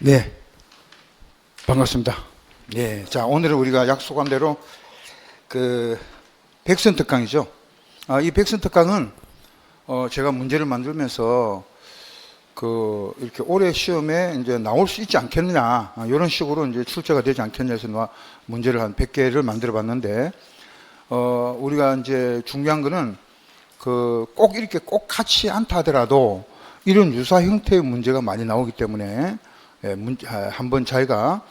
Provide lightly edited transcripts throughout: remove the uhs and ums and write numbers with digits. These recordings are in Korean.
네, 반갑습니다. 네, 자, 오늘은 우리가 약속한 대로 백선 특강이죠. 이 백선 특강은 제가 문제를 만들면서 이렇게 올해 시험에 이제 나올 수 있지 않겠느냐, 이런 식으로 이제 출제가 되지 않겠냐 해서 문제를 한 100개를 만들어 봤는데, 우리가 이제 중요한 거는 꼭 이렇게 꼭 같이 않다 하더라도 이런 유사 형태의 문제가 많이 나오기 때문에 한번 자기가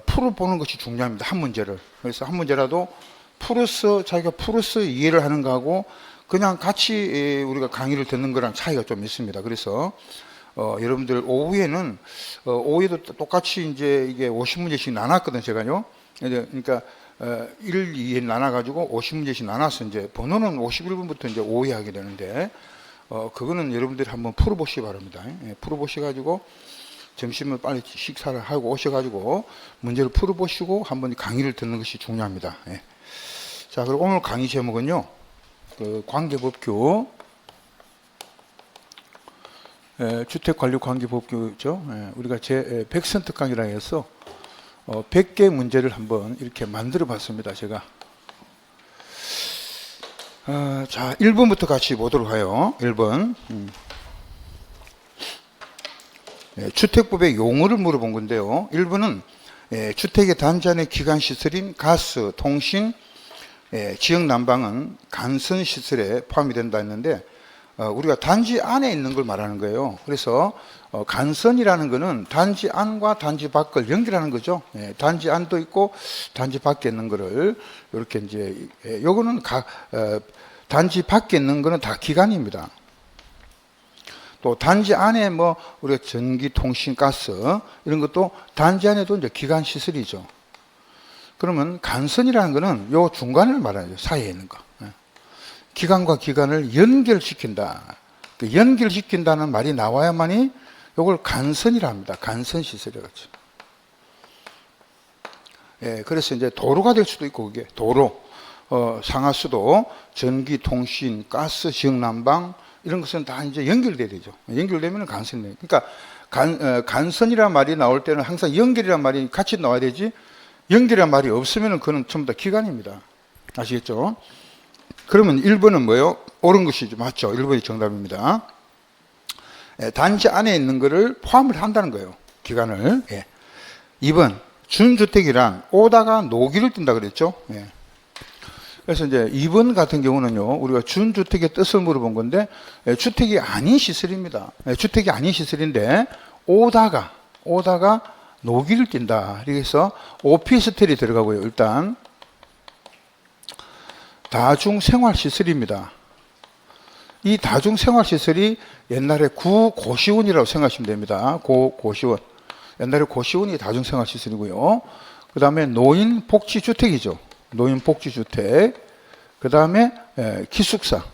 풀어보는 것이 중요합니다. 한 문제를. 그래서 한 문제라도 자기가 풀어서 이해를 하는 거하고 그냥 같이 우리가 강의를 듣는 거랑 차이가 좀 있습니다. 그래서 여러분들 오후에도 똑같이 이제 이게 50문제씩 나눴거든요, 제가요. 그러니까 1, 2에 나눠가지고 50문제씩 나눠서 이제 번호는 51분부터 이제 오후에 하게 되는데, 그거는 여러분들이 한번 풀어보시기 바랍니다. 풀어보셔가지고 점심을 빨리 식사를 하고 오셔가지고 문제를 풀어보시고 한번 강의를 듣는 것이 중요합니다. 자, 그리고 오늘 강의 제목은요, 관계법규, 주택관리관계법규죠. 우리가 백선 특강이라 해서 100개 문제를 한번 이렇게 만들어 봤습니다, 제가. 자, 1번부터 같이 보도록 해요. 1번. 주택법의 용어를 물어본 건데요. 1번은 주택의 단지 안의 기관시설인 가스, 통신, 지역난방은 간선시설에 포함이 된다 했는데, 우리가 단지 안에 있는 걸 말하는 거예요. 그래서 간선이라는 거는 단지 안과 단지 밖을 연결하는 거죠. 단지 안도 있고 단지 밖에 있는 거를 이렇게 이제 요거는 단지 밖에 있는 거는 다 기관입니다. 또 단지 안에 우리가 전기, 통신, 가스 이런 것도 단지 안에도 이제 기관 시설이죠. 그러면 간선이라는 거는 요 중간을 말하죠. 사이에 있는 거. 기관과 기관을 연결시킨다. 연결시킨다는 말이 나와야만이 요걸 간선이라 합니다. 간선 시설이라고 하죠. 그래서 이제 도로가 될 수도 있고, 그게 도로, 상하수도, 전기, 통신, 가스, 지역난방 이런 것은 다 이제 연결돼야 되죠. 연결되면 간선이 돼요. 그러니까 간선이라는 말이 나올 때는 항상 연결이라는 말이 같이 나와야 되지, 연결이라는 말이 없으면 그건 전부 다 기관입니다. 아시겠죠? 그러면 1번은 뭐예요? 옳은 것이죠. 맞죠? 1번이 정답입니다. 단지 안에 있는 거를 포함을 한다는 거예요. 기관을. 2번, 준주택이란 오다가 노기를 띈다 그랬죠? 그래서 이제 2번 같은 경우는요, 우리가 준주택의 뜻을 물어본 건데, 주택이 아닌 시설입니다. 주택이 아닌 시설인데, 오다가 노기를 띈다. 그래서 오피스텔이 들어가고요, 일단. 다중생활시설입니다. 이 다중생활시설이 옛날에 구고시원이라고 생각하시면 됩니다. 고시원. 옛날에 고시원이 다중생활시설이고요. 그 다음에 노인복지주택이죠. 노인복지주택. 그 다음에 기숙사.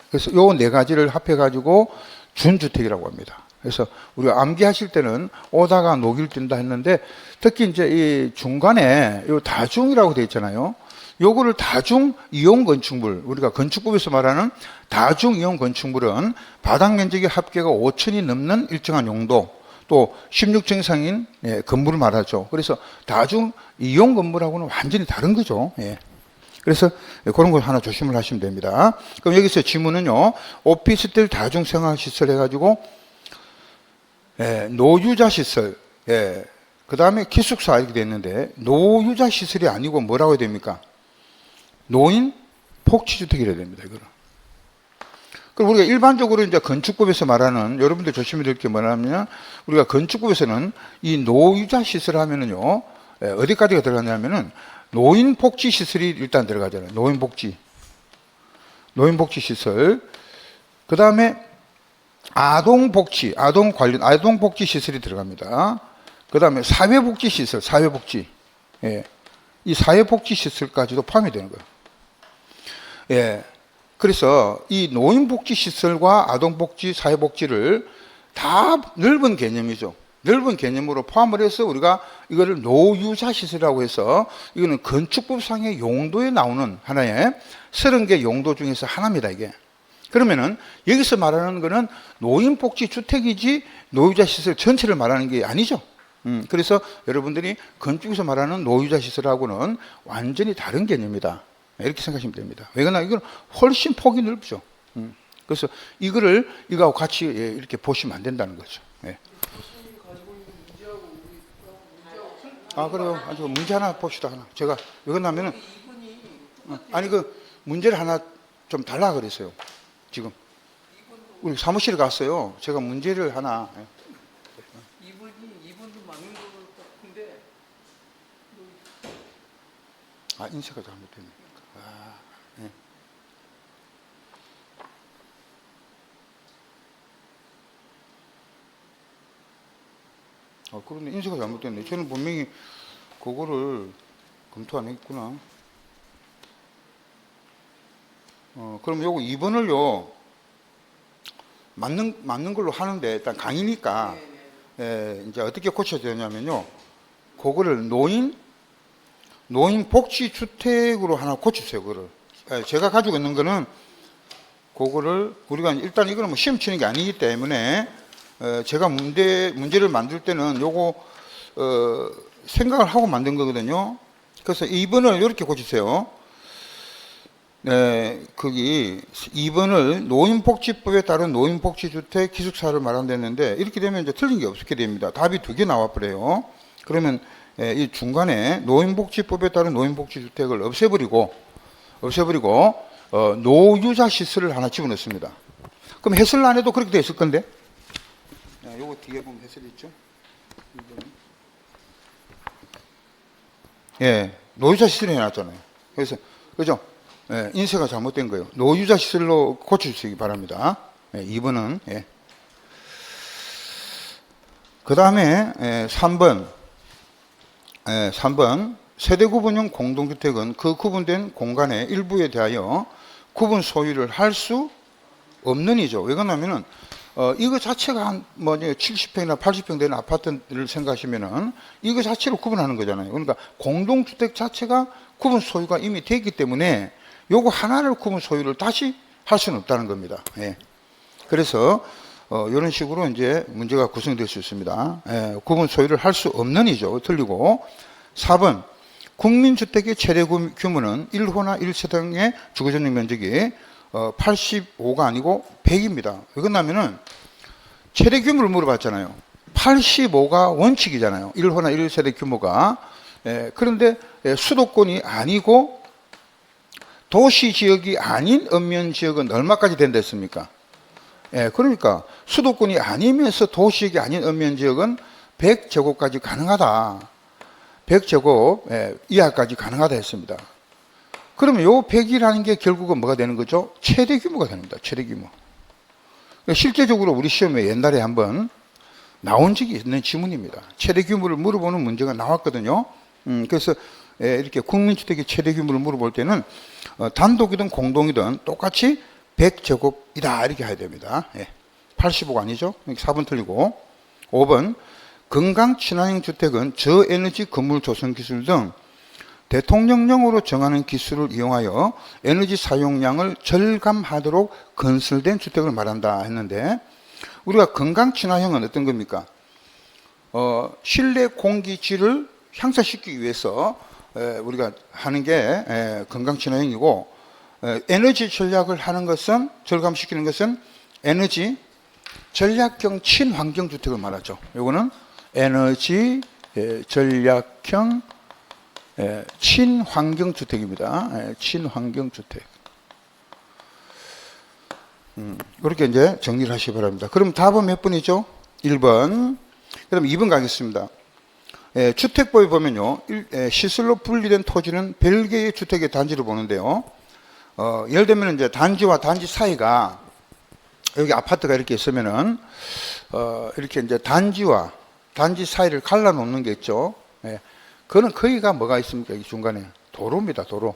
그래서 요 네 가지를 합해가지고 준주택이라고 합니다. 그래서 우리가 암기하실 때는 오다가 노기를 띈다 했는데, 특히 이제 이 중간에 요 다중이라고 되어 있잖아요. 요거를 다중 이용 건축물, 우리가 건축법에서 말하는 다중 이용 건축물은 바닥 면적의 합계가 5천이 넘는 일정한 용도, 또 16층 이상인 건물을 말하죠. 그래서 다중 이용 건물하고는 완전히 다른 거죠. 그래서 그런 걸 하나 조심을 하시면 됩니다. 그럼 여기서 지문은요, 오피스텔 다중생활시설 해가지고 노유자시설, 그 다음에 기숙사 이렇게 됐는데, 노유자시설이 아니고 뭐라고 해야 됩니까? 노인 복지주택이라 됩니다. 이거는. 그럼 우리가 일반적으로 이제 건축법에서 말하는, 여러분들 조심해야 될 게 뭐냐면, 우리가 건축법에서는 이 노유자 시설 하면은요, 어디까지가 들어가냐면은 노인 복지 시설이 일단 들어가잖아요. 노인복지 시설. 그 다음에 아동복지 시설이 들어갑니다. 그 다음에 사회복지 시설, 이 사회복지 시설까지도 포함이 되는 거예요. 그래서 이 노인복지시설과 아동복지, 사회복지를 다 넓은 개념이죠. 넓은 개념으로 포함을 해서 우리가 이거를 노유자시설이라고 해서, 이거는 건축법상의 용도에 나오는 하나의 30개 용도 중에서 하나입니다, 이게. 그러면은 여기서 말하는 거는 노인복지주택이지 노유자시설 전체를 말하는 게 아니죠. 그래서 여러분들이 건축에서 말하는 노유자 시설하고는 완전히 다른 개념이다. 이렇게 생각하시면 됩니다. 왜냐하면 이건 훨씬 폭이 넓죠. 그래서 이거하고 같이 이렇게 보시면 안 된다는 거죠. 예. 아, 그래요. 아주 문제 하나 봅시다. 하나. 제가 왜 그러냐면은 아니 그 문제를 하나 좀 달라 그랬어요. 지금 우리 사무실에 갔어요. 제가 문제를 하나. 이분도 맞는 것 같은데. 아, 인쇄가 잘못됐네. 아, 예. 그런데 인쇄가 잘못됐네. 저는 분명히 그거를 검토 안 했구나. 그럼 요거 2번을요, 맞는 걸로 하는데, 일단 강의니까, 이제 어떻게 고쳐야 되냐면요, 그거를 노인복지주택으로 하나 고치세요, 그거를. 제가 가지고 있는 거는, 그거를, 우리가 일단 이거는 뭐 시험 치는 게 아니기 때문에, 제가 문제를 만들 때는 요거, 생각을 하고 만든 거거든요. 그래서 2번을 이렇게 고치세요. 네, 거기 2번을 노인복지법에 따른 노인복지주택 기숙사를 말한다는데 이렇게 되면 이제 틀린 게 없게 됩니다. 답이 2개 나와버려요. 그러면 이 중간에 노인복지법에 따른 노인복지주택을 없애버리고 노유자 시설을 하나 집어넣습니다. 그럼 해설 안 해도 그렇게 돼 있을 건데. 요거 뒤에 보면 해설이 있죠. 예, 노유자 시설을 해놨잖아요. 그래서 그죠? 예, 인쇄가 잘못된 거예요. 노유자 시설로 고쳐주시기 바랍니다. 2번은. 예. 그 다음에 3번. 3번. 세대 구분형 공동주택은 그 구분된 공간의 일부에 대하여 구분 소유를 할 수 없는 이죠. 왜 그러냐면은 이거 자체가 한 70평이나 80평 되는 아파트를 생각하시면은 이거 자체로 구분하는 거잖아요. 그러니까 공동주택 자체가 구분 소유가 이미 되기 때문에 요거 하나를 구분 소유를 다시 할 수는 없다는 겁니다. 예. 그래서 이런 식으로 이제 문제가 구성될 수 있습니다. 예, 구분 소유를 할 수 없는 이죠. 틀리고. 4번. 국민주택의 최대 규모는 1호나 1세대의 주거전용 면적이 85가 아니고 100입니다. 왜 그러냐면은 최대 규모를 물어봤잖아요. 85가 원칙이잖아요. 1호나 1세대 규모가. 그런데 수도권이 아니고 도시 지역이 아닌 읍면 지역은 얼마까지 된다 했습니까? 그러니까 수도권이 아니면서 도시 지역이 아닌 읍면 지역은 100제곱까지 가능하다. 100제곱 이하까지 가능하다 했습니다. 그러면 요 100이라는 게 결국은 뭐가 되는 거죠? 최대 규모가 됩니다. 최대 규모. 실제적으로 우리 시험에 옛날에 한번 나온 적이 있는 지문입니다. 최대 규모를 물어보는 문제가 나왔거든요. 그래서 이렇게 국민주택의 최대 규모를 물어볼 때는 단독이든 공동이든 똑같이 100제곱이다 이렇게 해야 됩니다. 85가 아니죠. 4번 틀리고. 5번 건강 친환경 주택은 저에너지 건물 조성 기술 등 대통령령으로 정하는 기술을 이용하여 에너지 사용량을 절감하도록 건설된 주택을 말한다 했는데 우리가 건강 친화형은 어떤 겁니까? 실내 공기질을 향상시키기 위해서 우리가 하는 게 건강 친화형이고 에너지 전략을 하는 것은 절감시키는 것은 에너지 전략형 친환경 주택을 말하죠. 이거는 에너지 전략형 친환경 주택입니다. 친환경 주택. 그렇게 이제 정리를 하시기 바랍니다. 그럼 답은 몇 번이죠? 1번. 그럼 2번 가겠습니다. 주택법에 보면요, 시설로 분리된 토지는 별개의 주택의 단지를 보는데요. 예를 들면 이제 단지와 단지 사이가 여기 아파트가 이렇게 있으면은 이렇게 이제 단지와 단지 사이를 갈라놓는 게 있죠. 그거는 거기가 뭐가 있습니까? 이 중간에 도로입니다. 도로.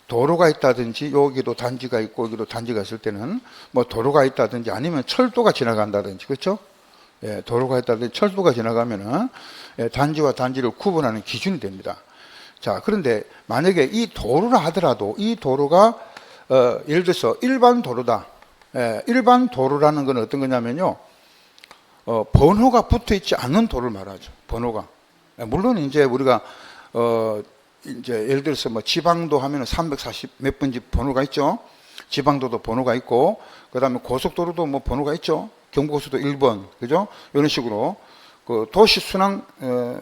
도로가 있다든지 여기도 단지가 있고 여기도 단지가 있을 때는 뭐 도로가 있다든지 아니면 철도가 지나간다든지 그렇죠? 도로가 있다든지 철도가 지나가면은 단지와 단지를 구분하는 기준이 됩니다. 자, 그런데 만약에 이 도로라 하더라도 이 도로가 예를 들어서 일반 도로다. 일반 도로라는 건 어떤 거냐면요. 번호가 붙어 있지 않는 도를 말하죠. 번호가. 물론 이제 우리가 이제 예를 들어서 뭐 지방도 하면은 340 몇 번지 번호가 있죠. 지방도도 번호가 있고, 그 다음에 고속도로도 뭐 번호가 있죠. 경부고속도 1번, 그죠? 이런 식으로. 그 도시 순환,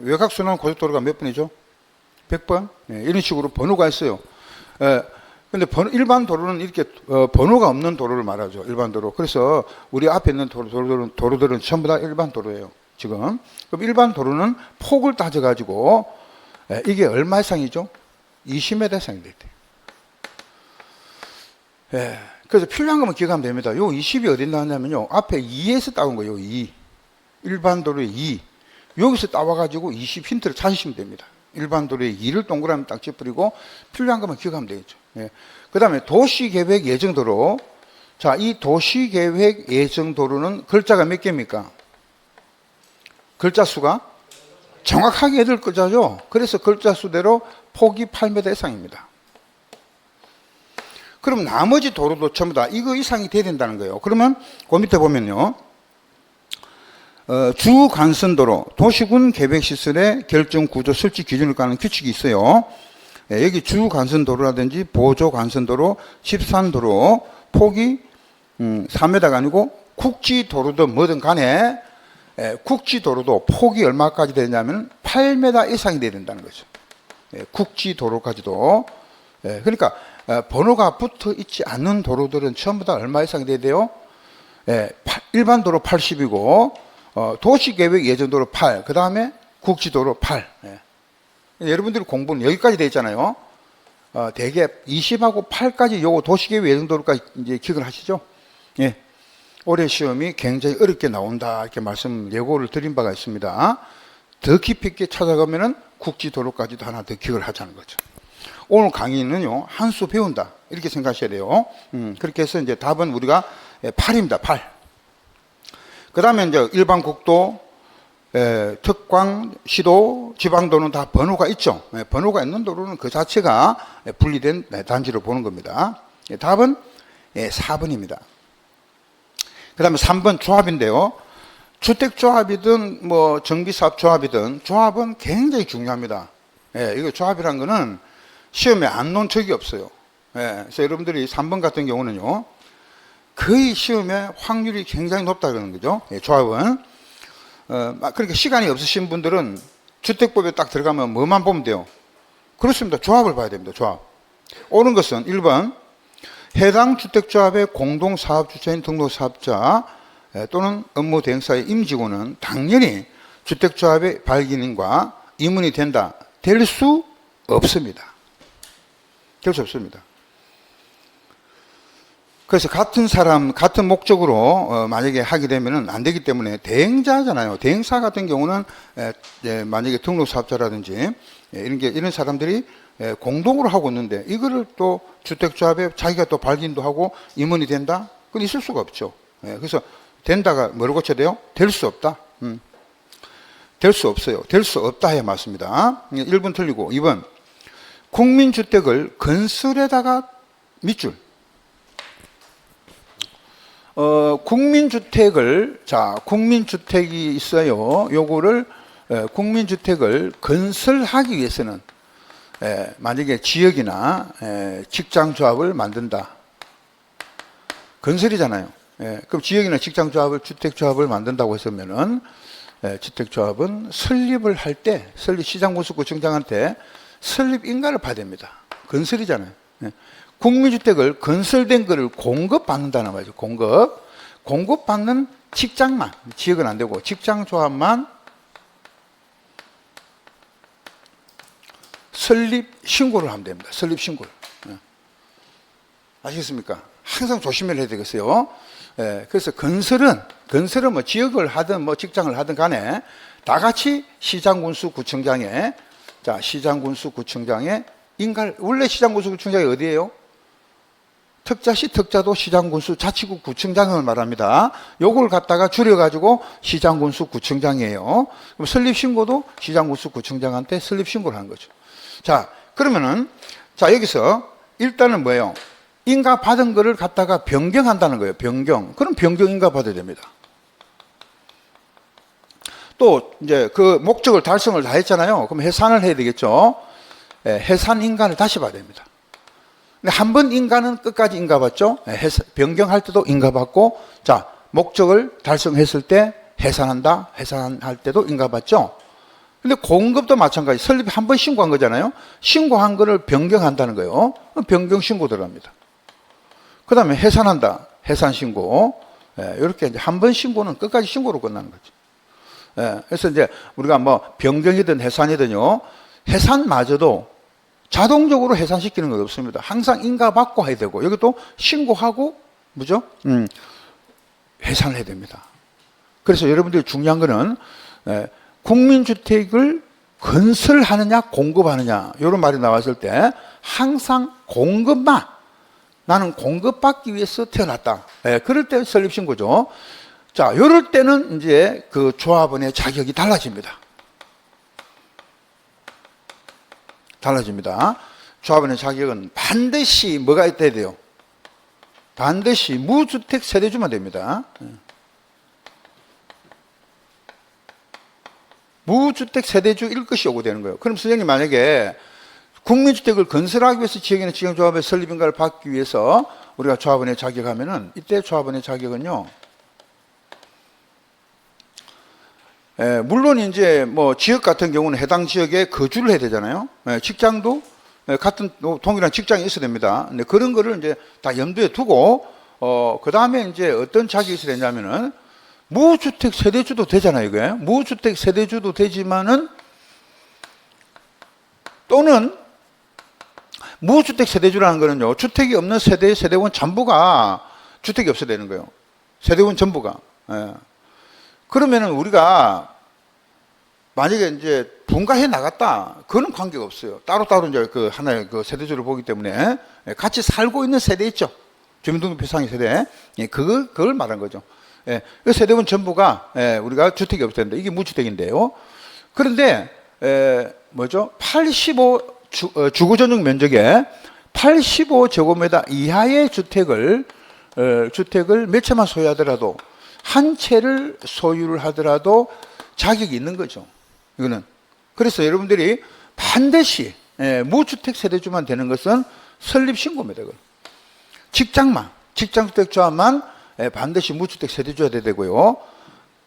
외곽 순환 고속도로가 몇 번이죠? 100번? 네, 이런 식으로 번호가 있어요. 근데 일반 도로는 이렇게 번호가 없는 도로를 말하죠. 일반 도로. 그래서 우리 앞에 있는 도로들은 전부 다 일반 도로예요. 지금. 그럼 일반 도로는 폭을 따져가지고 이게 얼마 이상이죠? 20m 이상이 돼요. 그래서 필요한 것만 기억하면 됩니다. 요 20이 어디 나왔냐면요. 앞에 2에서 따온 거예요. 2. 일반 도로의 2. 여기서 따와가지고 20 힌트를 찾으시면 됩니다. 일반 도로의 2를 동그라미 딱 짚어버리고 필요한 것만 기억하면 되겠죠. 그 다음에 도시계획 예정도로. 자, 이 도시계획 예정도로는 글자가 몇 개입니까? 글자 수가 정확하게 8글자죠. 그래서 글자 수대로 폭이 8m 이상입니다. 그럼 나머지 도로도 전부 다 이거 이상이 돼야 된다는 거예요. 그러면 그 밑에 보면요. 주간선도로 도시군 계획시설의 결정 구조 설치 기준을 까는 규칙이 있어요. 여기 주간선도로라든지 보조간선도로, 집산도로 폭이 3m가 아니고 국지도로든 뭐든 간에 국지도로도 폭이 얼마까지 되냐면 8m 이상이 돼야 된다는 거죠. 국지도로까지도. 그러니까 번호가 붙어 있지 않는 도로들은 전부 다 얼마 이상이 돼야 돼요? 일반 도로 80이고 도시계획 예정도로 8, 그 다음에 국지도로 8. 여러분들이 공부는 여기까지 돼 있잖아요. 대개 20하고 8까지 요거 도시계획 예정도로까지 이제 기억을 하시죠? 예. 올해 시험이 굉장히 어렵게 나온다 이렇게 말씀 예고를 드린 바가 있습니다. 더 깊이 있게 찾아가면은 국지도로까지도 하나 더 기억을 하자는 거죠. 오늘 강의는요, 한 수 배운다. 이렇게 생각하셔야 돼요. 그렇게 해서 이제 답은 우리가 8입니다. 8. 그 다음에 이제 일반 국도, 특광, 시도, 지방도는 다 번호가 있죠. 번호가 있는 도로는 그 자체가 분리된 단지로 보는 겁니다. 답은 4번입니다. 그 다음에 3번 조합인데요. 주택조합이든 뭐 정비사업조합이든 조합은 굉장히 중요합니다. 이거 조합이란 거는 시험에 안 놓은 적이 없어요. 그래서 여러분들이 3번 같은 경우는요, 거의 시험에 확률이 굉장히 높다 그러는 거죠. 조합은. 그러니까 시간이 없으신 분들은 주택법에 딱 들어가면 뭐만 보면 돼요? 그렇습니다. 조합을 봐야 됩니다. 조합. 옳은 것은 1번, 해당 주택조합의 공동사업주체인 등록사업자 또는 업무 대행사의 임직원은 당연히 주택조합의 발기인과 임원이 된다. 될 수 없습니다. 될 수 없습니다. 그래서 같은 사람, 같은 목적으로 만약에 하게 되면 안 되기 때문에 대행자잖아요. 대행사 같은 경우는 만약에 등록사업자라든지 이런 사람들이 공동으로 하고 있는데 이거를 또 주택조합에 자기가 또 발기인도 하고 임원이 된다? 그건 있을 수가 없죠. 그래서 된다가 뭐로 고쳐야 돼요? 될 수 없다. 될 수 없어요. 될 수 없다 해야 맞습니다. 1번 틀리고 2번 국민주택을 건설에다가 밑줄. 국민주택이 있어요. 요거를 국민주택을 건설하기 위해서는 만약에 지역이나 직장조합을 만든다. 건설이잖아요. 그럼 지역이나 직장조합을 주택조합을 만든다고 했으면은 주택조합은 설립을 할 때 시장군수구청장한테 설립 인가를 받아야 됩니다. 건설이잖아요. 국민주택을 건설된 거를 공급받는다는 말이죠. 공급받는 직장만, 지역은 안 되고 직장조합만 설립 신고를 하면 됩니다. 설립 신고를. 아시겠습니까? 항상 조심을 해야 되겠어요. 그래서 건설은 뭐 지역을 하든 뭐 직장을 하든 간에 다 같이 시장군수구청장에 인가를, 원래 시장군수구청장이 어디예요? 특자시 특자도 시장군수 자치구 구청장을 말합니다. 요걸 갖다가 줄여가지고 시장군수 구청장이에요. 그럼 설립신고도 시장군수 구청장한테 설립신고를 한 거죠. 자, 그러면은, 여기서 일단은 뭐예요? 인가 받은 거를 갖다가 변경한다는 거예요. 변경. 그럼 변경 인가 받아야 됩니다. 또 이제 그 목적을 달성을 다 했잖아요. 그럼 해산을 해야 되겠죠. 예, 해산 인가를 다시 받아야 됩니다. 근데 한 번 인가는 끝까지 인가 받죠. 예, 변경할 때도 인가 받고, 자, 목적을 달성했을 때 해산한다. 해산할 때도 인가 받죠. 근데 공급도 마찬가지. 설립 한 번 신고한 거잖아요. 신고한 거를 변경한다는 거예요. 변경 신고 들어갑니다. 그 다음에 해산한다. 해산 신고. 예, 이렇게 이제 한 번 신고는 끝까지 신고로 끝나는 거죠. 예, 그래서 이제 우리가 뭐 변경이든 해산이든요. 해산마저도 자동적으로 해산시키는 건 없습니다. 항상 인가받고 해야 되고, 여기 또 신고하고, 뭐죠? 해산을 해야 됩니다. 그래서 여러분들이 중요한 거는, 국민주택을 건설하느냐, 공급하느냐, 이런 말이 나왔을 때, 항상 공급만, 나는 공급받기 위해서 태어났다. 그럴 때 설립신고죠. 자, 이럴 때는 이제 그 조합원의 자격이 달라집니다. 달라집니다. 조합원의 자격은 반드시 뭐가 있어야 돼요? 반드시 무주택 세대주만 됩니다. 무주택 세대주일 것이 요구되는 거예요. 그럼 선생님 만약에 국민주택을 건설하기 위해서 지역이나 지역조합의 설립인가를 받기 위해서 우리가 조합원의 자격하면은 이때 조합원의 자격은요. 물론 이제 뭐 지역 같은 경우는 해당 지역에 거주를 해야 되잖아요. 직장도 같은 동일한 직장이 있어야 됩니다. 근데 그런 거를 이제 다 염두에 두고 그 다음에 이제 어떤 자격이 있어야 되냐면은 무주택 세대주도 되잖아요. 이게 무주택 세대주도 되지만은 또는 무주택 세대주라는 거는요. 주택이 없는 세대원 전부가 주택이 없어야 되는 거예요. 세대원 전부가. 그러면은 우리가 만약에 이제 분가해 나갔다, 그거는 관계가 없어요. 따로따로 이제 그 하나의 그 세대주를 보기 때문에 같이 살고 있는 세대 있죠. 주민등록표상의 세대. 그걸 말한 거죠. 그 세대원 전부가 우리가 주택이 없어야 된다. 이게 무주택인데요. 그런데 뭐죠? 85 주거 전용 면적에 85제곱미터 이하의 주택을 몇 채만 소유하더라도 한 채를 소유를 하더라도 자격이 있는 거죠. 이거는. 그래서 여러분들이 반드시 무주택 세대주만 되는 것은 설립신고입니다. 직장주택조합만 반드시 무주택 세대주가 돼야 되고요.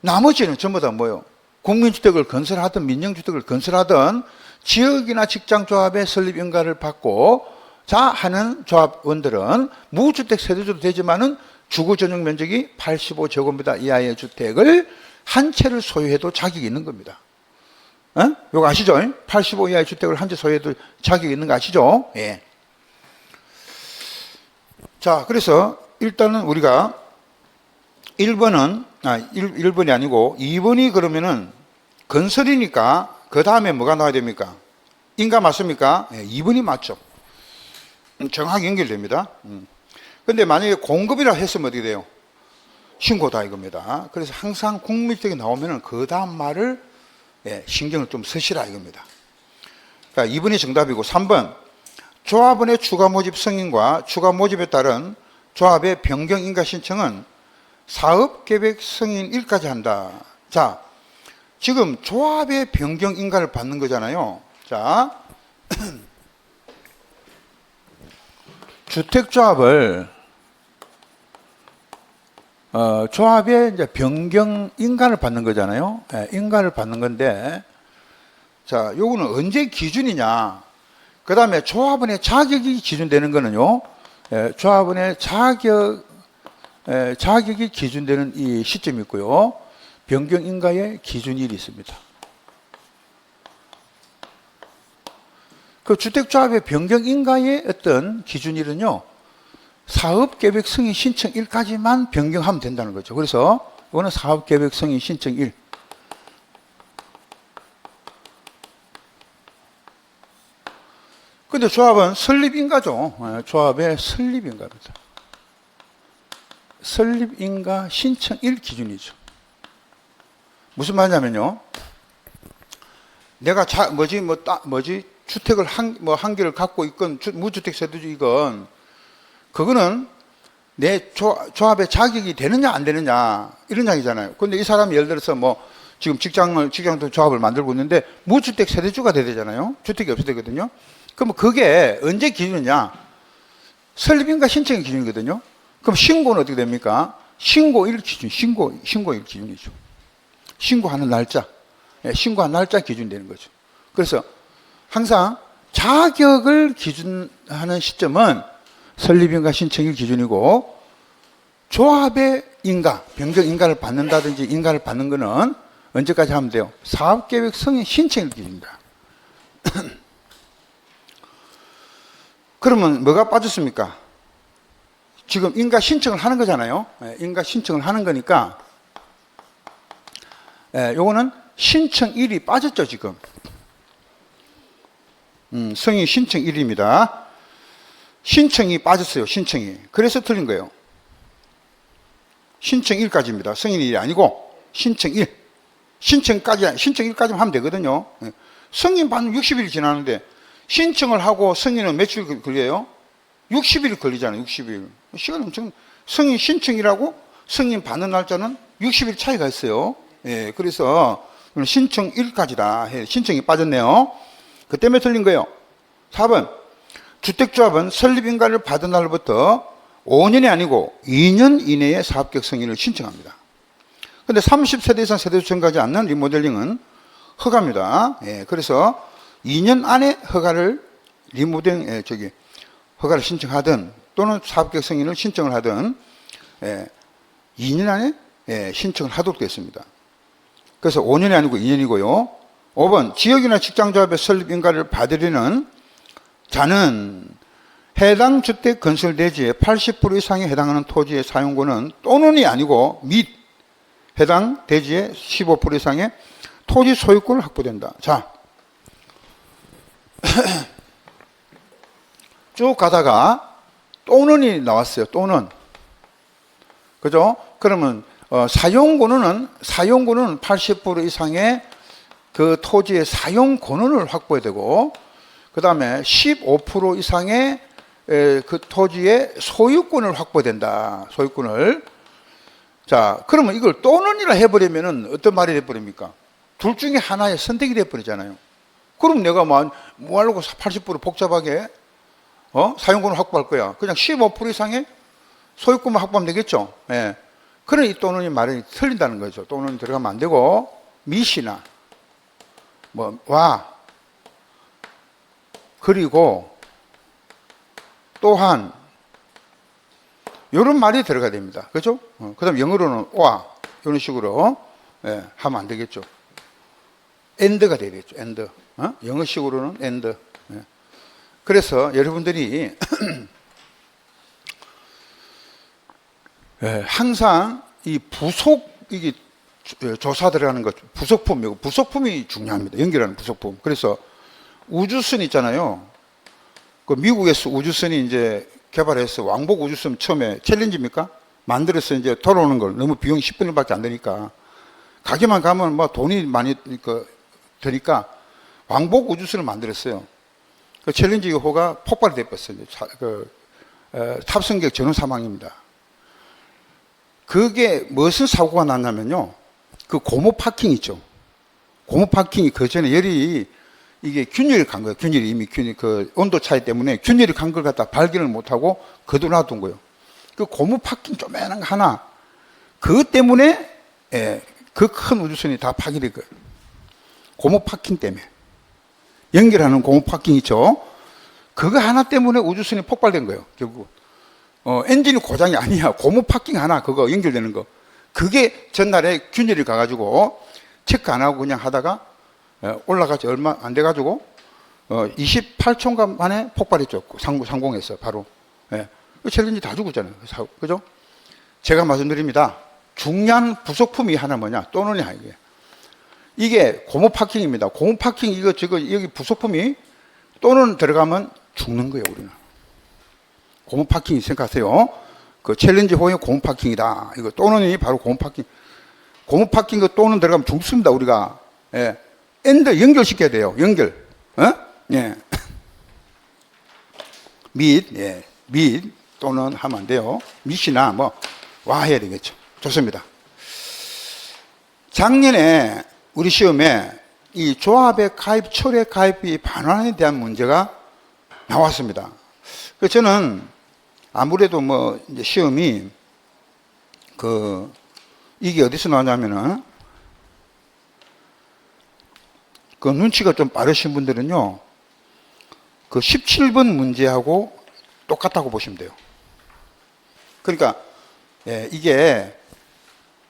나머지는 전부 다 뭐예요? 국민주택을 건설하든 민영주택을 건설하든 지역이나 직장조합의 설립인가를 받고 자 하는 조합원들은 무주택 세대주도 되지만은 주거 전용 면적이 85제곱미터 이하의 주택을 한 채를 소유해도 자격이 있는 겁니다. 이거 아시죠? 85 이하의 주택을 한 채 소유해도 자격이 있는 거 아시죠? 예. 자, 그래서 일단은 우리가 1번이 아니고 2번이 그러면은 건설이니까 그 다음에 뭐가 나와야 됩니까? 인가 맞습니까? 예, 2번이 맞죠. 정확히 연결됩니다. 근데 만약에 공급이라 했으면 어떻게 돼요? 신고다 이겁니다. 그래서 항상 국민주택이 나오면은 그 다음 말을 신경을 좀 쓰시라 이겁니다. 그러니까 2번이 정답이고 3번 조합원의 추가 모집 승인과 추가 모집에 따른 조합의 변경 인가 신청은 사업 계획 승인일까지 한다. 자, 지금 조합의 변경 인가를 받는 거잖아요. 자, 주택조합을 조합의 이제 변경 인가를 받는 거잖아요. 인가를 받는 건데, 자, 요거는 언제 기준이냐? 그 다음에 조합원의 자격이 기준되는 거는요. 조합원의 자격이 기준되는 이 시점이 있고요. 변경 인가의 기준일이 있습니다. 그 주택조합의 변경 인가의 어떤 기준일은요. 사업계획 승인 신청일까지만 변경하면 된다는 거죠. 그래서 이거는 사업계획 승인 신청일. 근데 조합은 설립인가죠. 조합의 설립인가입니다. 설립인가 신청일 기준이죠. 무슨 말이냐면요. 내가 주택을 한 개를 갖고 있건 무주택 세대주이건 그거는 내 조합의 자격이 되느냐 안 되느냐 이런 이야기잖아요. 근데 이 사람이 예를 들어서 지금 직장도 조합을 만들고 있는데 무주택 세대주가 돼야 되잖아요. 주택이 없어야 되거든요. 그럼 그게 언제 기준이냐? 설립인가 신청의 기준이거든요. 그럼 신고는 어떻게 됩니까? 신고일 기준, 신고일 기준이죠. 신고하는 날짜, 신고한 날짜 기준이 되는 거죠. 그래서 항상 자격을 기준하는 시점은 설립인가 신청일 기준이고, 조합의 인가, 변경 인가를 받는다든지 인가를 받는 거는 언제까지 하면 돼요? 사업계획 승인 신청일 기준입니다. 그러면 뭐가 빠졌습니까? 지금 인가 신청을 하는 거잖아요. 인가 신청을 하는 거니까, 요거는 신청일이 빠졌죠, 지금. 승인 신청일입니다. 신청이 빠졌어요, 신청이. 그래서 틀린 거예요. 신청일까지입니다. 승인일이 아니고, 신청일. 신청일까지만 하면 되거든요. 승인 받는 60일 지나는데, 신청을 하고 승인은 며칠 걸려요? 60일 걸리잖아요, 60일. 시간 엄청, 승인 신청이라고 승인 받는 날짜는 60일 차이가 있어요. 예, 그래서 신청일까지다. 신청이 빠졌네요. 그 때문에 틀린 거예요. 4번. 주택조합은 설립인가를 받은 날부터 5년이 아니고 2년 이내에 사업계획 승인을 신청합니다. 근데 30세대 이상 세대수 증가하지 않는 리모델링은 허가입니다. 예, 그래서 2년 안에 허가를 허가를 신청하든 또는 사업계획 승인을 신청을 하든 2년 안에 신청을 하도록 되어 있습니다. 그래서 5년이 아니고 2년이고요. 5번 지역이나 직장조합의 설립인가를 받으려는 자는 해당 주택 건설 대지의 80% 이상에 해당하는 토지의 사용권은 또는이 아니고 및 해당 대지의 15% 이상의 토지 소유권을 확보된다. 자, 쭉 가다가 또는이 나왔어요. 또는. 그죠? 그러면 사용권은 80% 이상의 그 토지의 사용 권한을 확보해야 되고, 그 다음에 15% 이상의 그 토지의 소유권을 확보된다. 소유권을. 자, 그러면 이걸 또는이라 해버리면은 어떤 말이 돼버립니까? 둘 중에 하나의 선택이 돼버리잖아요. 그럼 내가 뭐 하려고 80% 복잡하게 사용권을 확보할 거야. 그냥 15% 이상의 소유권만 확보하면 되겠죠. 예. 그런 이 또는이 말이 틀린다는 거죠. 또는 들어가면 안 되고, 밋이나 와, 그리고 또한 이런 말이 들어가야 됩니다. 그렇죠? 그 다음 영어로는 와, 이런 식으로 하면 안 되겠죠. and가 되겠죠. and. 영어식으로는 and. 그래서 여러분들이 항상 이 이게 조사 들어가는 것, 부속품이 중요합니다. 연결하는 부속품. 그래서 우주선 있잖아요. 그 미국에서 우주선이 이제 개발해서 왕복 우주선 처음에 챌린지입니까? 만들어서 이제 돌아오는 걸 너무 비용 10분의 1밖에 안 되니까 가게만 가면 뭐 돈이 많이 드니까 왕복 우주선을 만들었어요. 그 챌린지 호가 폭발이 돼버렸어요. 탑승객 전원 사망입니다. 그게 무슨 사고가 났냐면요. 그 고무 파킹 있죠. 고무 파킹이 그 전에 이게 균열이 간 거예요. 이미 그 온도 차이 때문에 균열이 간 걸 갖다 발견을 못하고 거둬 놔둔 거예요. 그 고무 파킹 조그만한 거 하나, 그것 때문에 그 큰 우주선이 다 파괴된 거예요. 고무 파킹 때문에. 연결하는 고무 파킹 있죠. 그거 하나 때문에 우주선이 폭발된 거예요. 결국 엔진이 고장이 아니야. 고무 파킹 하나 그거 연결되는 거. 그게 전날에 균열이 가가지고 체크 안 하고 그냥 하다가 올라가지 얼마 안 돼가지고 28초간 만에 폭발했죠. 상공에서 바로. 그 챌린지 다 죽었잖아요. 그죠? 제가 말씀드립니다. 중요한 부속품이 하나 뭐냐? 또는이야 이게. 이게 고무 파킹입니다. 고무 파킹 이거 여기 부속품이 또는 들어가면 죽는 거예요, 우리는. 고무 파킹 생각하세요. 그 챌린지 호의 고무 파킹이다. 이거 또는이 바로 고무 파킹. 고무 파킹 그 또는 들어가면 죽습니다, 우리가. 엔드 연결시켜야 돼요. 연결. 예. 및 또는 하면 안 돼요. 밋이나 와 해야 되겠죠. 좋습니다. 작년에 우리 시험에 이 조합의 가입, 철회 가입비 반환에 대한 문제가 나왔습니다. 그래서 저는 아무래도 뭐 이제 시험이 이게 어디서 나오냐면은 그 눈치가 좀 빠르신 분들은요, 그 17번 문제하고 똑같다고 보시면 돼요. 그러니까, 이게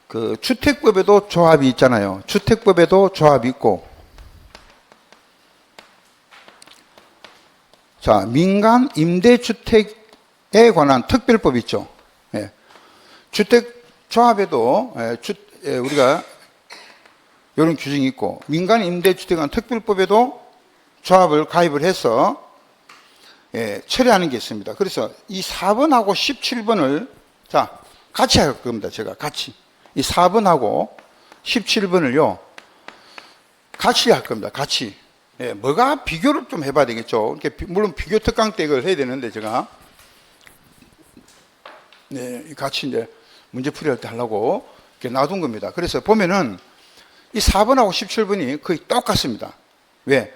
그 주택법에도 조합이 있잖아요. 주택법에도 조합이 있고, 자, 민간 임대주택에 관한 특별법이 있죠. 주택 조합에도 우리가 이런 규정이 있고, 민간 임대주택에 관한 특별법에도 조합을 가입을 해서 처리하는 게 있습니다. 그래서 이 4번하고 17번을 자 같이 할 겁니다. 제가 같이 이 4번하고 17번을요 같이 할 겁니다. 같이 뭐가 비교를 좀 해봐야 되겠죠. 물론 비교 특강 때 이걸 해야 되는데 제가 같이 이제 문제풀이 할 때 하려고 이렇게 놔둔 겁니다. 그래서 보면은 이 4번하고 17번이 거의 똑같습니다. 왜?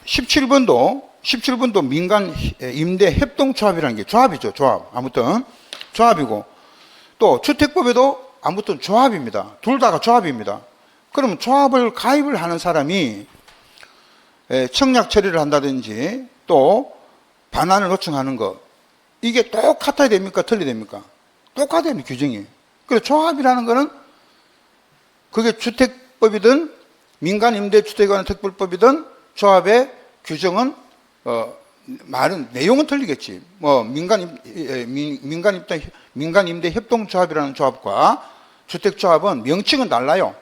17번도 민간 임대 협동조합이라는 게 조합이죠. 조합. 아무튼 조합이고, 또 주택법에도 아무튼 조합입니다. 둘 다가 조합입니다. 그러면 조합을 가입을 하는 사람이 청약 처리를 한다든지 또 반환을 요청하는 것, 이게 똑같아야 됩니까? 틀려야 됩니까? 똑같아야 됩니다. 규정이. 그래서 조합이라는 거는 그게 주택법이든 민간 임대주택에 관한 특별법이든 조합의 규정은 말은 내용은 틀리겠지. 뭐 민간 임대 협동조합이라는 조합과 주택조합은 명칭은 달라요.